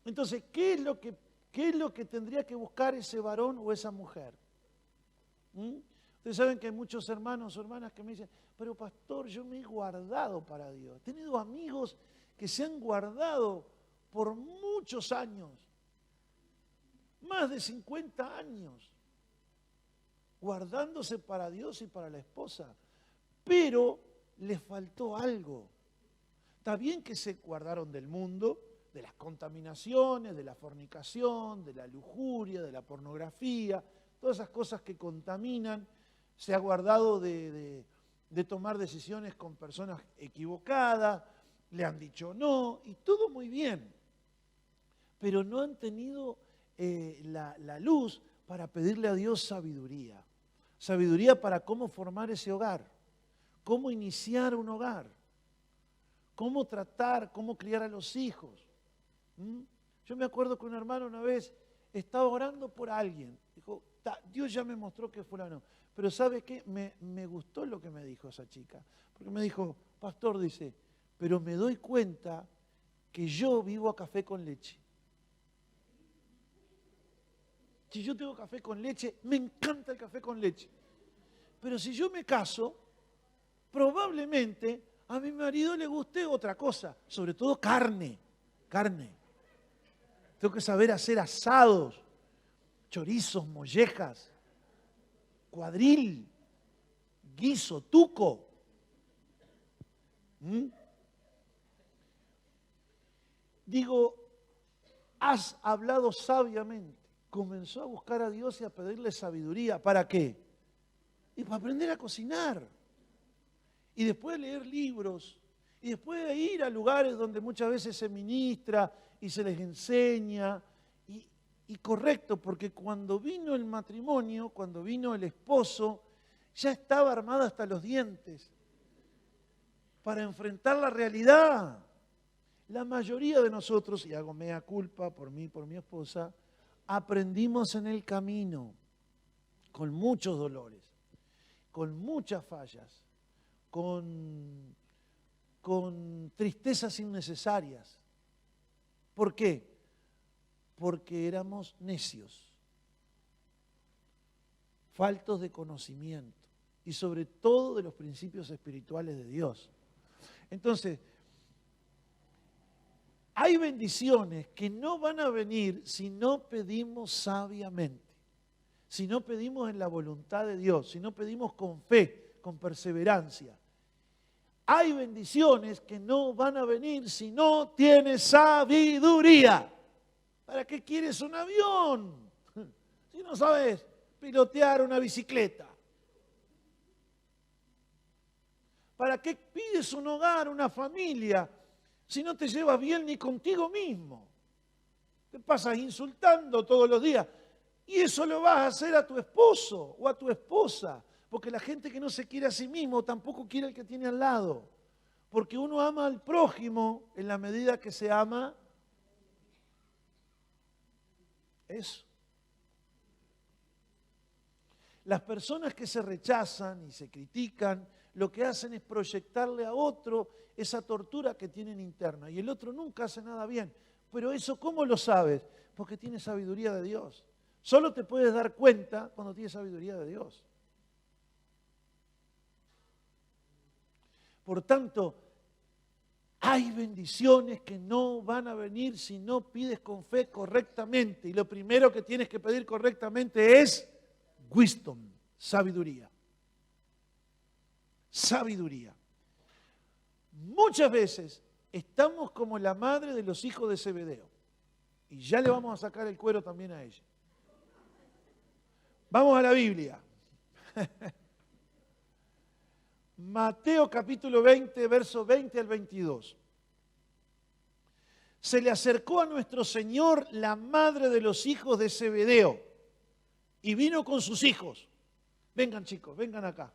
Entonces, ¿qué es lo que ¿Qué es lo que tendría que buscar ese varón o esa mujer? Ustedes saben que hay muchos hermanos o hermanas que me dicen, pero pastor, yo me he guardado para Dios. He tenido amigos que se han guardado por muchos años, más de 50 años, guardándose para Dios y para la esposa, pero les faltó algo. Está bien que se guardaron del mundo, de las contaminaciones, de la fornicación, de la lujuria, de la pornografía, todas esas cosas que contaminan. Se ha guardado de tomar decisiones con personas equivocadas, le han dicho no, y todo muy bien. Pero no han tenido la luz para pedirle a Dios sabiduría. Sabiduría para cómo formar ese hogar, cómo iniciar un hogar, cómo tratar, cómo criar a los hijos. Yo me acuerdo que un hermano una vez estaba orando por alguien. Dijo, Dios ya me mostró que fulano. Pero ¿sabe qué? Me gustó lo que me dijo esa chica. Porque me dijo, pastor, dice, pero me doy cuenta que yo vivo a café con leche. Si yo tengo café con leche, me encanta el café con leche. Pero si yo me caso, probablemente a mi marido le guste otra cosa, sobre todo carne. Tengo que saber hacer asados, chorizos, mollejas, cuadril, guiso, tuco. Digo, has hablado sabiamente. Comenzó a buscar a Dios y a pedirle sabiduría. ¿Para qué? Y para aprender a cocinar. Y después leer libros. Y después de ir a lugares donde muchas veces se ministra y se les enseña. Y correcto, porque cuando vino el matrimonio, cuando vino el esposo, ya estaba armada hasta los dientes para enfrentar la realidad. La mayoría de nosotros, y hago mea culpa por mí, por mi esposa, aprendimos en el camino, con muchos dolores, con muchas fallas, con tristezas innecesarias. ¿Por qué? Porque éramos necios, faltos de conocimiento y sobre todo de los principios espirituales de Dios. Entonces, hay bendiciones que no van a venir si no pedimos sabiamente, si no pedimos en la voluntad de Dios, si no pedimos con fe, con perseverancia. Hay bendiciones que no van a venir si no tienes sabiduría. ¿Para qué quieres un avión si no sabes pilotear una bicicleta? ¿Para qué pides un hogar, una familia, si no te llevas bien ni contigo mismo? Te pasas insultando todos los días. Y eso lo vas a hacer a tu esposo o a tu esposa. Porque la gente que no se quiere a sí mismo tampoco quiere al que tiene al lado. Porque uno ama al prójimo en la medida que se ama eso. Las personas que se rechazan y se critican, lo que hacen es proyectarle a otro esa tortura que tienen interna. Y el otro nunca hace nada bien. Pero eso, ¿cómo lo sabes? Porque tienes sabiduría de Dios. Solo te puedes dar cuenta cuando tienes sabiduría de Dios. Por tanto, hay bendiciones que no van a venir si no pides con fe correctamente. Y lo primero que tienes que pedir correctamente es wisdom, sabiduría. Sabiduría. Muchas veces estamos como la madre de los hijos de Zebedeo. Y ya le vamos a sacar el cuero también a ella. Vamos a la Biblia. Mateo capítulo 20, verso 20 al 22. Se le acercó a nuestro Señor la madre de los hijos de Zebedeo y vino con sus hijos. Vengan chicos, vengan acá.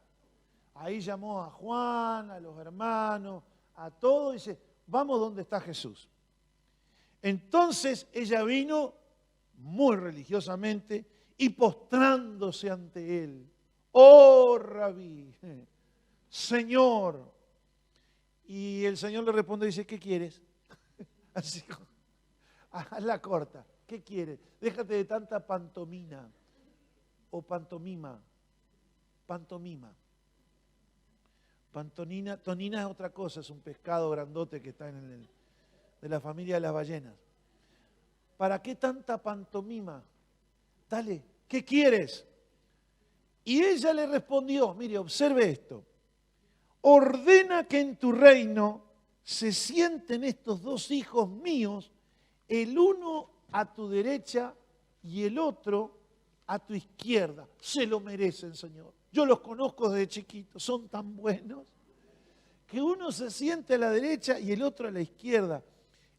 Ahí llamó a Juan, a los hermanos, a todos y dice, vamos donde está Jesús. Entonces ella vino muy religiosamente y postrándose ante él. Oh, Rabí, Señor. Y el Señor le responde y dice, ¿qué quieres? Así, hazla corta. ¿Qué quieres? Déjate de tanta pantomima o pantomima. Pantomima. Tonina es otra cosa, es un pescado grandote que está de la familia de las ballenas. ¿Para qué tanta pantomima? Dale, ¿qué quieres? Y ella le respondió, mire, observe esto. Ordena que en tu reino se sienten estos dos hijos míos, el uno a tu derecha y el otro a tu izquierda. Se lo merecen, Señor. Yo los conozco desde chiquitos, son tan buenos, que uno se siente a la derecha y el otro a la izquierda.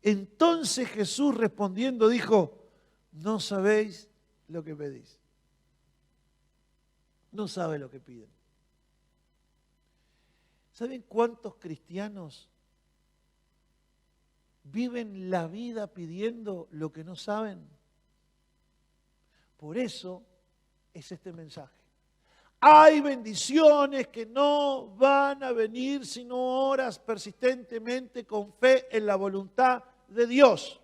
Entonces Jesús respondiendo dijo, no sabéis lo que pedís. No sabe lo que piden. ¿Saben cuántos cristianos viven la vida pidiendo lo que no saben? Por eso es este mensaje. Hay bendiciones que no van a venir si no oras persistentemente con fe en la voluntad de Dios.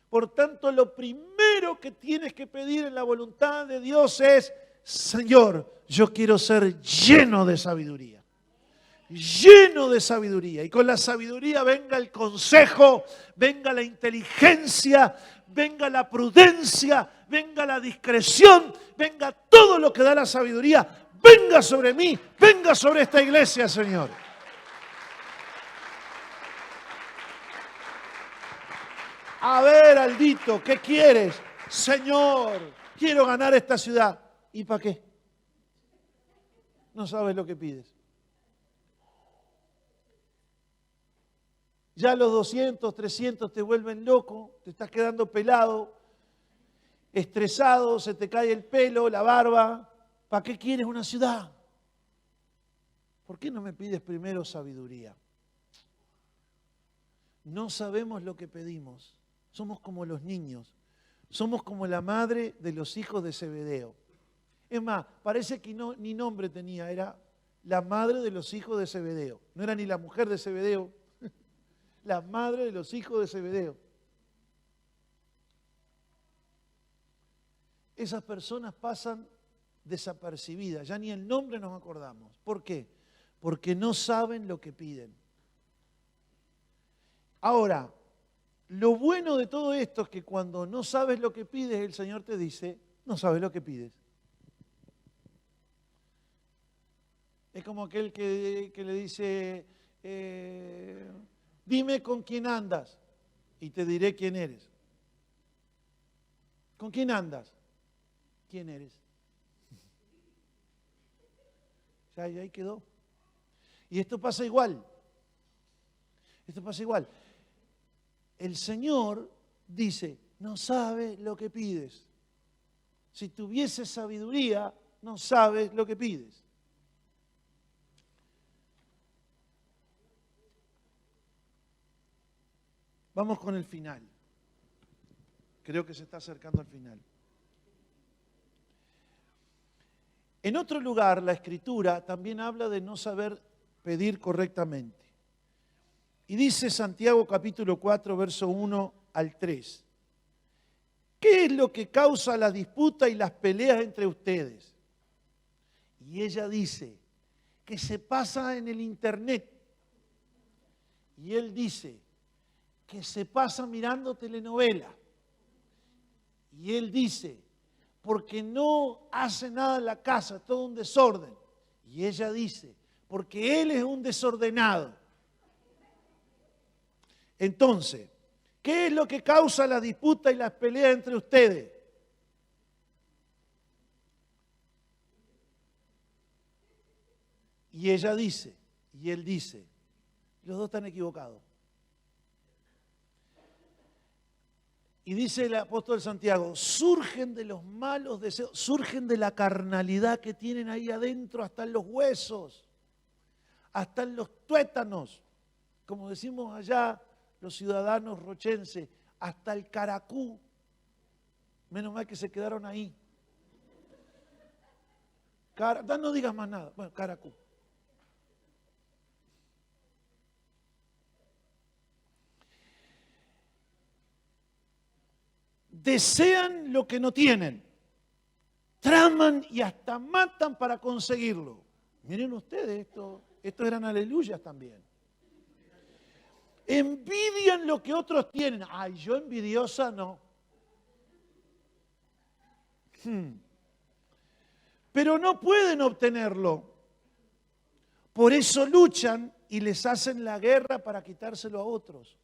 Por tanto, lo primero que tienes que pedir en la voluntad de Dios es, Señor, yo quiero ser lleno de sabiduría. Lleno de sabiduría. Y con la sabiduría venga el consejo, venga la inteligencia, venga la prudencia, venga la discreción, venga todo lo que da la sabiduría. Venga sobre mí, venga sobre esta iglesia, Señor. A ver, Aldito, ¿qué quieres? Señor, quiero ganar esta ciudad. ¿Y para qué? No sabes lo que pides. Ya los 200, 300 te vuelven loco, te estás quedando pelado, estresado, se te cae el pelo, la barba. ¿Para qué quieres una ciudad? ¿Por qué no me pides primero sabiduría? No sabemos lo que pedimos. Somos como los niños. Somos como la madre de los hijos de Zebedeo. Es más, parece que ni nombre tenía, era la madre de los hijos de Zebedeo. No era ni la mujer de Zebedeo, la madre de los hijos de Zebedeo. Esas personas pasan desapercibidas, ya ni el nombre nos acordamos. ¿Por qué? Porque no saben lo que piden. Ahora, lo bueno de todo esto es que cuando no sabes lo que pides, el Señor te dice, no sabes lo que pides. Es como aquel que le dice, dime con quién andas y te diré quién eres. ¿Con quién andas? ¿Quién eres? Ya ahí quedó. Y esto pasa igual. Esto pasa igual. El Señor dice, no sabes lo que pides. Si tuvieses sabiduría, no sabes lo que pides. Vamos con el final. Creo que se está acercando al final. En otro lugar, la Escritura también habla de no saber pedir correctamente. Y dice Santiago capítulo 4, verso 1 al 3. ¿Qué es lo que causa la disputa y las peleas entre ustedes? Y ella dice que se pasa en el internet. Y él dice que se pasa mirando telenovela. Y él dice, porque no hace nada en la casa, todo un desorden. Y ella dice, porque él es un desordenado. Entonces, ¿qué es lo que causa la disputa y las peleas entre ustedes? Y ella dice, y él dice, los dos están equivocados. Y dice el apóstol Santiago, surgen de los malos deseos, surgen de la carnalidad que tienen ahí adentro, hasta en los huesos, hasta en los tuétanos, como decimos allá los ciudadanos rochenses, hasta el caracú. Menos mal que se quedaron ahí. No digas más nada. Bueno, caracú. desean lo que no tienen, traman y hasta matan para conseguirlo. Miren ustedes, estos eran aleluyas también. Envidian lo que otros tienen. Ay, yo envidiosa no. Pero no pueden obtenerlo. Por eso luchan y les hacen la guerra para quitárselo a otros.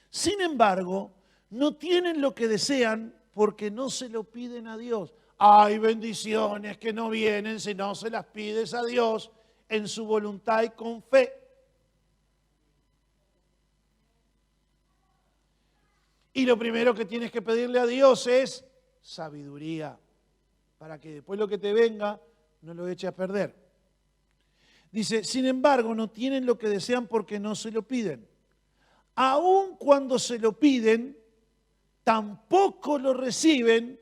Sin embargo, no tienen lo que desean porque no se lo piden a Dios. Hay bendiciones que no vienen si no se las pides a Dios en su voluntad y con fe. Y lo primero que tienes que pedirle a Dios es sabiduría, para que después lo que te venga no lo eche a perder. Dice, sin embargo, no tienen lo que desean porque no se lo piden. Aun cuando se lo piden, tampoco lo reciben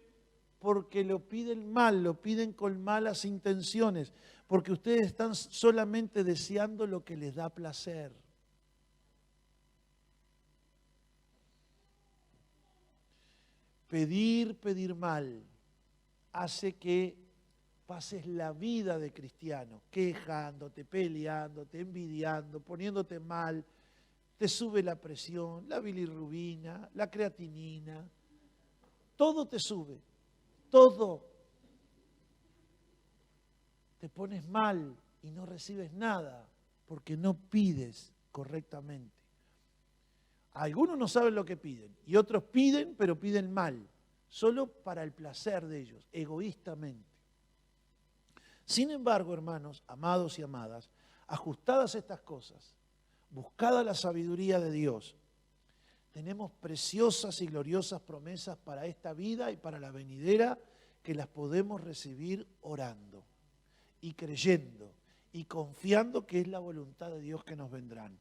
porque lo piden mal, lo piden con malas intenciones, porque ustedes están solamente deseando lo que les da placer. Pedir mal hace que pases la vida de cristiano, quejándote, peleándote, envidiando, poniéndote mal. Te sube la presión, la bilirrubina, la creatinina. Todo te sube, todo. Te pones mal y no recibes nada porque no pides correctamente. Algunos no saben lo que piden y otros piden, pero piden mal, solo para el placer de ellos, egoístamente. Sin embargo, hermanos, amados y amadas, ajustadas estas cosas, buscada la sabiduría de Dios, tenemos preciosas y gloriosas promesas para esta vida y para la venidera que las podemos recibir orando y creyendo y confiando que es la voluntad de Dios que nos vendrán.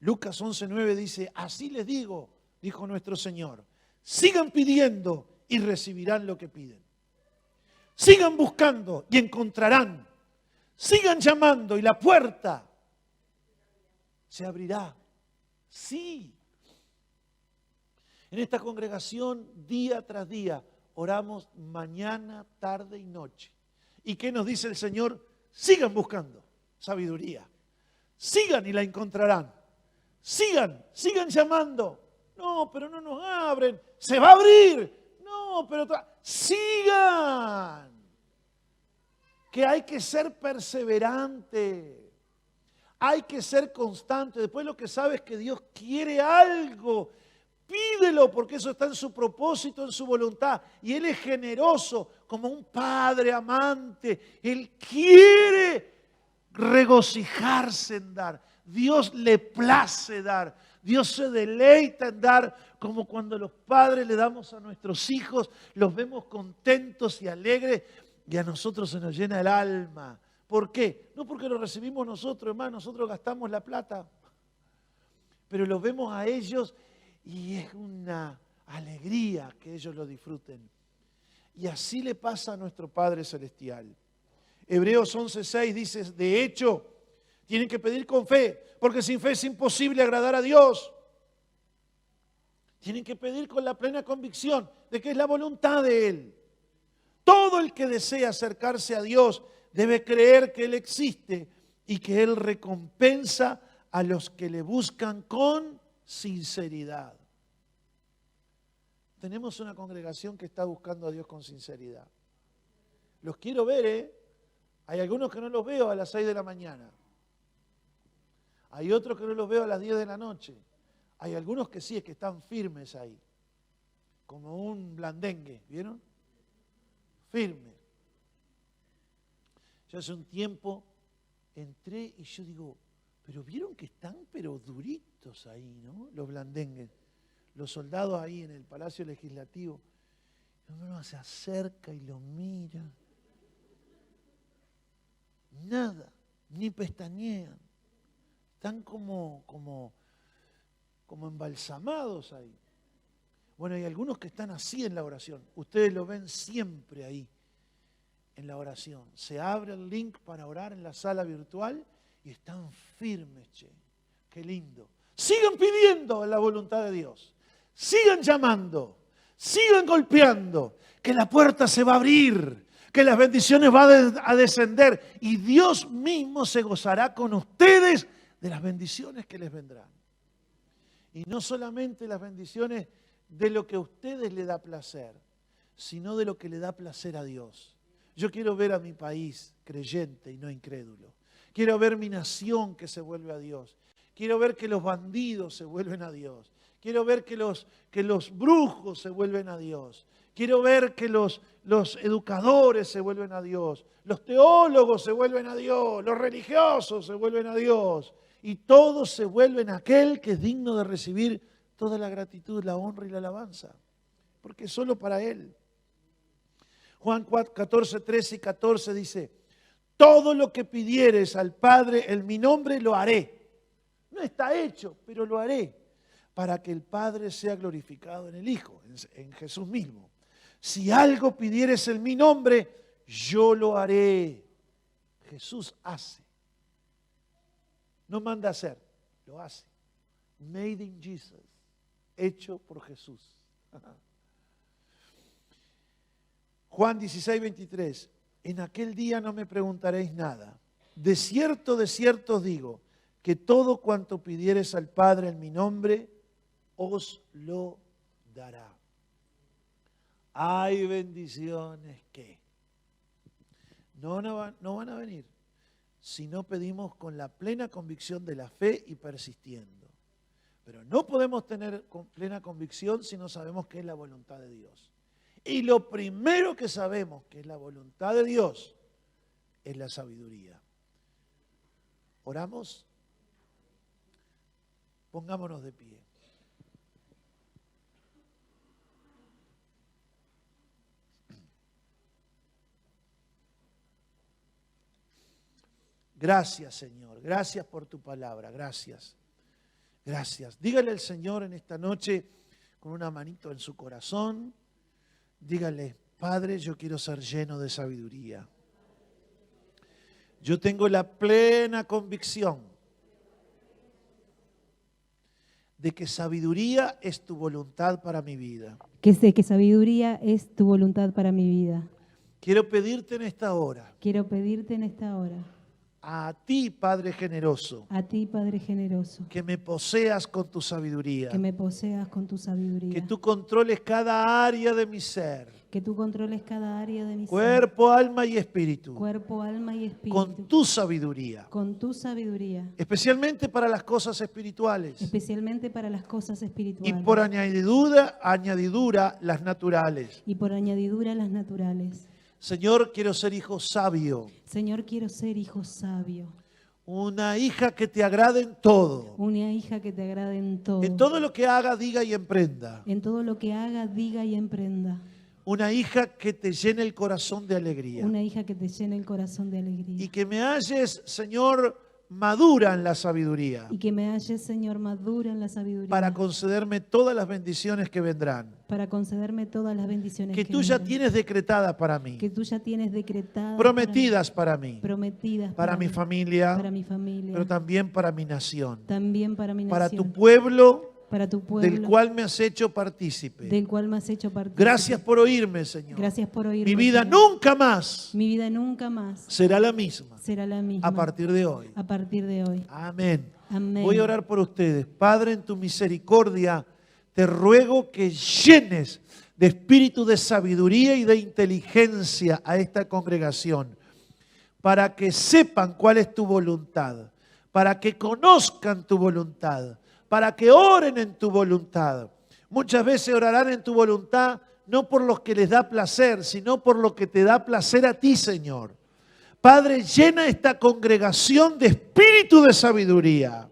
Lucas 11:9 dice, así les digo, dijo nuestro Señor, sigan pidiendo y recibirán lo que piden. Sigan buscando y encontrarán. Sigan llamando y la puerta se abrirá. Sí. En esta congregación, día tras día, oramos mañana, tarde y noche. ¿Y qué nos dice el Señor? Sigan buscando sabiduría. Sigan y la encontrarán. Sigan llamando. No, pero no nos abren. Se va a abrir. No, pero sigan. Que hay que ser perseverante. Hay que ser constante. Después lo que sabes es que Dios quiere algo. Pídelo porque eso está en su propósito, en su voluntad. Y Él es generoso como un padre amante. Él quiere regocijarse en dar. Dios le place dar. Dios se deleita en dar, como cuando los padres le damos a nuestros hijos, los vemos contentos y alegres y a nosotros se nos llena el alma. ¿Por qué? No porque lo recibimos nosotros, hermano, nosotros gastamos la plata, pero los vemos a ellos y es una alegría que ellos lo disfruten. Y así le pasa a nuestro Padre Celestial. Hebreos 11:6 dice, de hecho, tienen que pedir con fe, porque sin fe es imposible agradar a Dios. Tienen que pedir con la plena convicción de que es la voluntad de Él. Todo el que desea acercarse a Dios debe creer que Él existe y que Él recompensa a los que le buscan con sinceridad. Tenemos una congregación que está buscando a Dios con sinceridad. Los quiero ver, ¿eh? Hay algunos que no los veo a las 6 de la mañana. Hay otros que no los veo a las 10 de la noche. Hay algunos que sí, es que están firmes ahí. Como un blandengue, ¿vieron? Firme. Yo hace un tiempo entré y yo digo, pero vieron que están pero duritos ahí, ¿no? Los blandengues. Los soldados ahí en el Palacio Legislativo. Uno se acerca y lo mira. Nada, ni pestañean. Están como embalsamados ahí. Bueno, hay algunos que están así en la oración. Ustedes lo ven siempre ahí en la oración. Se abre el link para orar en la sala virtual y están firmes, che. Qué lindo. Sigan pidiendo la voluntad de Dios. sigan llamando, sigan golpeando, que la puerta se va a abrir, que las bendiciones van a descender y Dios mismo se gozará con ustedes de las bendiciones que les vendrán. Y no solamente las bendiciones de lo que a ustedes les da placer, sino de lo que le da placer a Dios. Yo quiero ver a mi país creyente y no incrédulo. Quiero ver mi nación que se vuelve a Dios. Quiero ver que los bandidos se vuelven a Dios. Quiero ver que los brujos se vuelven a Dios. Quiero ver que los educadores se vuelven a Dios. Los teólogos se vuelven a Dios. Los religiosos se vuelven a Dios. Y todos se vuelven a aquel que es digno de recibir toda la gratitud, la honra y la alabanza. Porque es solo para Él. Juan 14, 13 y 14 dice, todo lo que pidieres al Padre en mi nombre lo haré. No está hecho, pero lo haré, para que el Padre sea glorificado en el Hijo, en Jesús mismo. Si algo pidieres en mi nombre, yo lo haré. Jesús hace. No manda a hacer, lo hace. Made in Jesus, hecho por Jesús. Juan 16, 23. En aquel día no me preguntaréis nada. De cierto os digo, que todo cuanto pidiereis al Padre en mi nombre, os lo dará. Hay bendiciones que no van a venir si no pedimos con la plena convicción de la fe y persistiendo. Pero no podemos tener plena convicción si no sabemos qué es la voluntad de Dios. Y lo primero que sabemos que es la voluntad de Dios es la sabiduría. ¿Oramos? Pongámonos de pie. Gracias, Señor. Gracias por tu palabra. Gracias. Gracias. Dígale al Señor en esta noche con una manito en su corazón. Dígale, Padre, yo quiero ser lleno de sabiduría. Yo tengo la plena convicción de que sabiduría es tu voluntad para mi vida. Que sé que sabiduría es tu voluntad para mi vida. Quiero pedirte en esta hora, Quiero pedirte en esta hora, a ti, Padre generoso, a ti, Padre generoso, que me poseas con tu sabiduría, que me poseas con tu sabiduría, que tú controles cada área de mi ser, que tú controles cada área de mi cuerpo, alma y espíritu, ser, cuerpo, alma y espíritu, con tu sabiduría, especialmente para las cosas espirituales especialmente para las cosas y espirituales, por añadidura las naturales. y por añadidura las naturales. Señor, quiero ser hijo sabio, Señor, quiero ser hijo sabio, una hija que te agrade en todo, una hija que te agrade en todo lo que haga, diga y emprenda, en todo lo que haga, diga y emprenda, una hija que te llene el corazón de alegría una hija que te llene el corazón de alegría. y que me halles, Señor, madura en la sabiduría Y que me halles, Señor, madura en la sabiduría. para concederme todas las bendiciones que vendrán, Para concederme todas las bendiciones que tú ya vendrán, tienes decretadas para mí, que tú ya tienes decretadas prometidas para mí, prometidas para mi familia, para mi familia, pero también para mi nación, también para mi para nación, tu pueblo para tu pueblo, del cual me has hecho partícipe. del cual me has hecho partícipe. Gracias por oírme, Señor. Gracias por oírme, Mi vida Señor. nunca más Mi vida nunca más será la misma será la misma a partir de hoy. a partir de hoy. Amén. Amén. Voy a orar por ustedes. Padre, en tu misericordia, te ruego que llenes de espíritu de sabiduría y de inteligencia a esta congregación, para que sepan cuál es tu voluntad, para que conozcan tu voluntad, para que oren en tu voluntad. Muchas veces orarán en tu voluntad no por lo que les da placer, sino por lo que te da placer a ti, Señor. Padre, llena esta congregación de espíritu de sabiduría.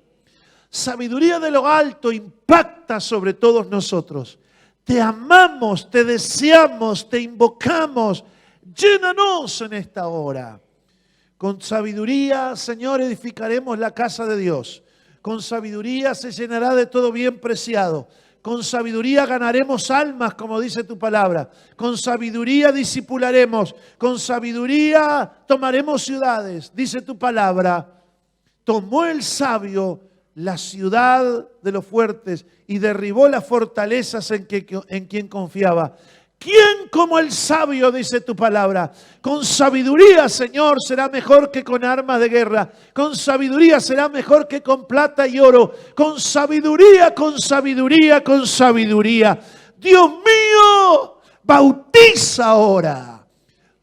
Sabiduría de lo alto impacta sobre todos nosotros. Te amamos, te deseamos, te invocamos. Llénanos en esta hora. Con sabiduría, Señor, edificaremos la casa de Dios. Con sabiduría se llenará de todo bien preciado. Con sabiduría ganaremos almas, como dice tu palabra. Con sabiduría discipularemos. Con sabiduría tomaremos ciudades, dice tu palabra. Tomó el sabio la ciudad de los fuertes y derribó las fortalezas en quien confiaba. ¿Quién como el sabio, dice tu palabra? Con sabiduría, Señor, será mejor que con armas de guerra. Con sabiduría será mejor que con plata y oro. Con sabiduría, con sabiduría, con sabiduría. Dios mío, bautiza ahora.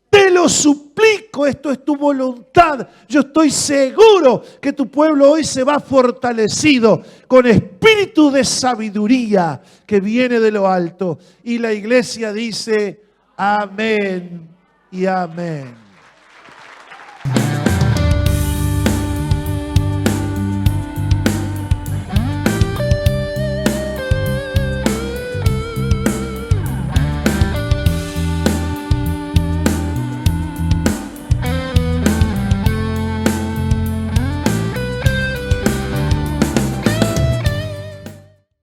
Te lo suplico, esto es tu voluntad. Yo estoy seguro que tu pueblo hoy se va fortalecido con espíritu de sabiduría que viene de lo alto. Y la iglesia dice amén y amén.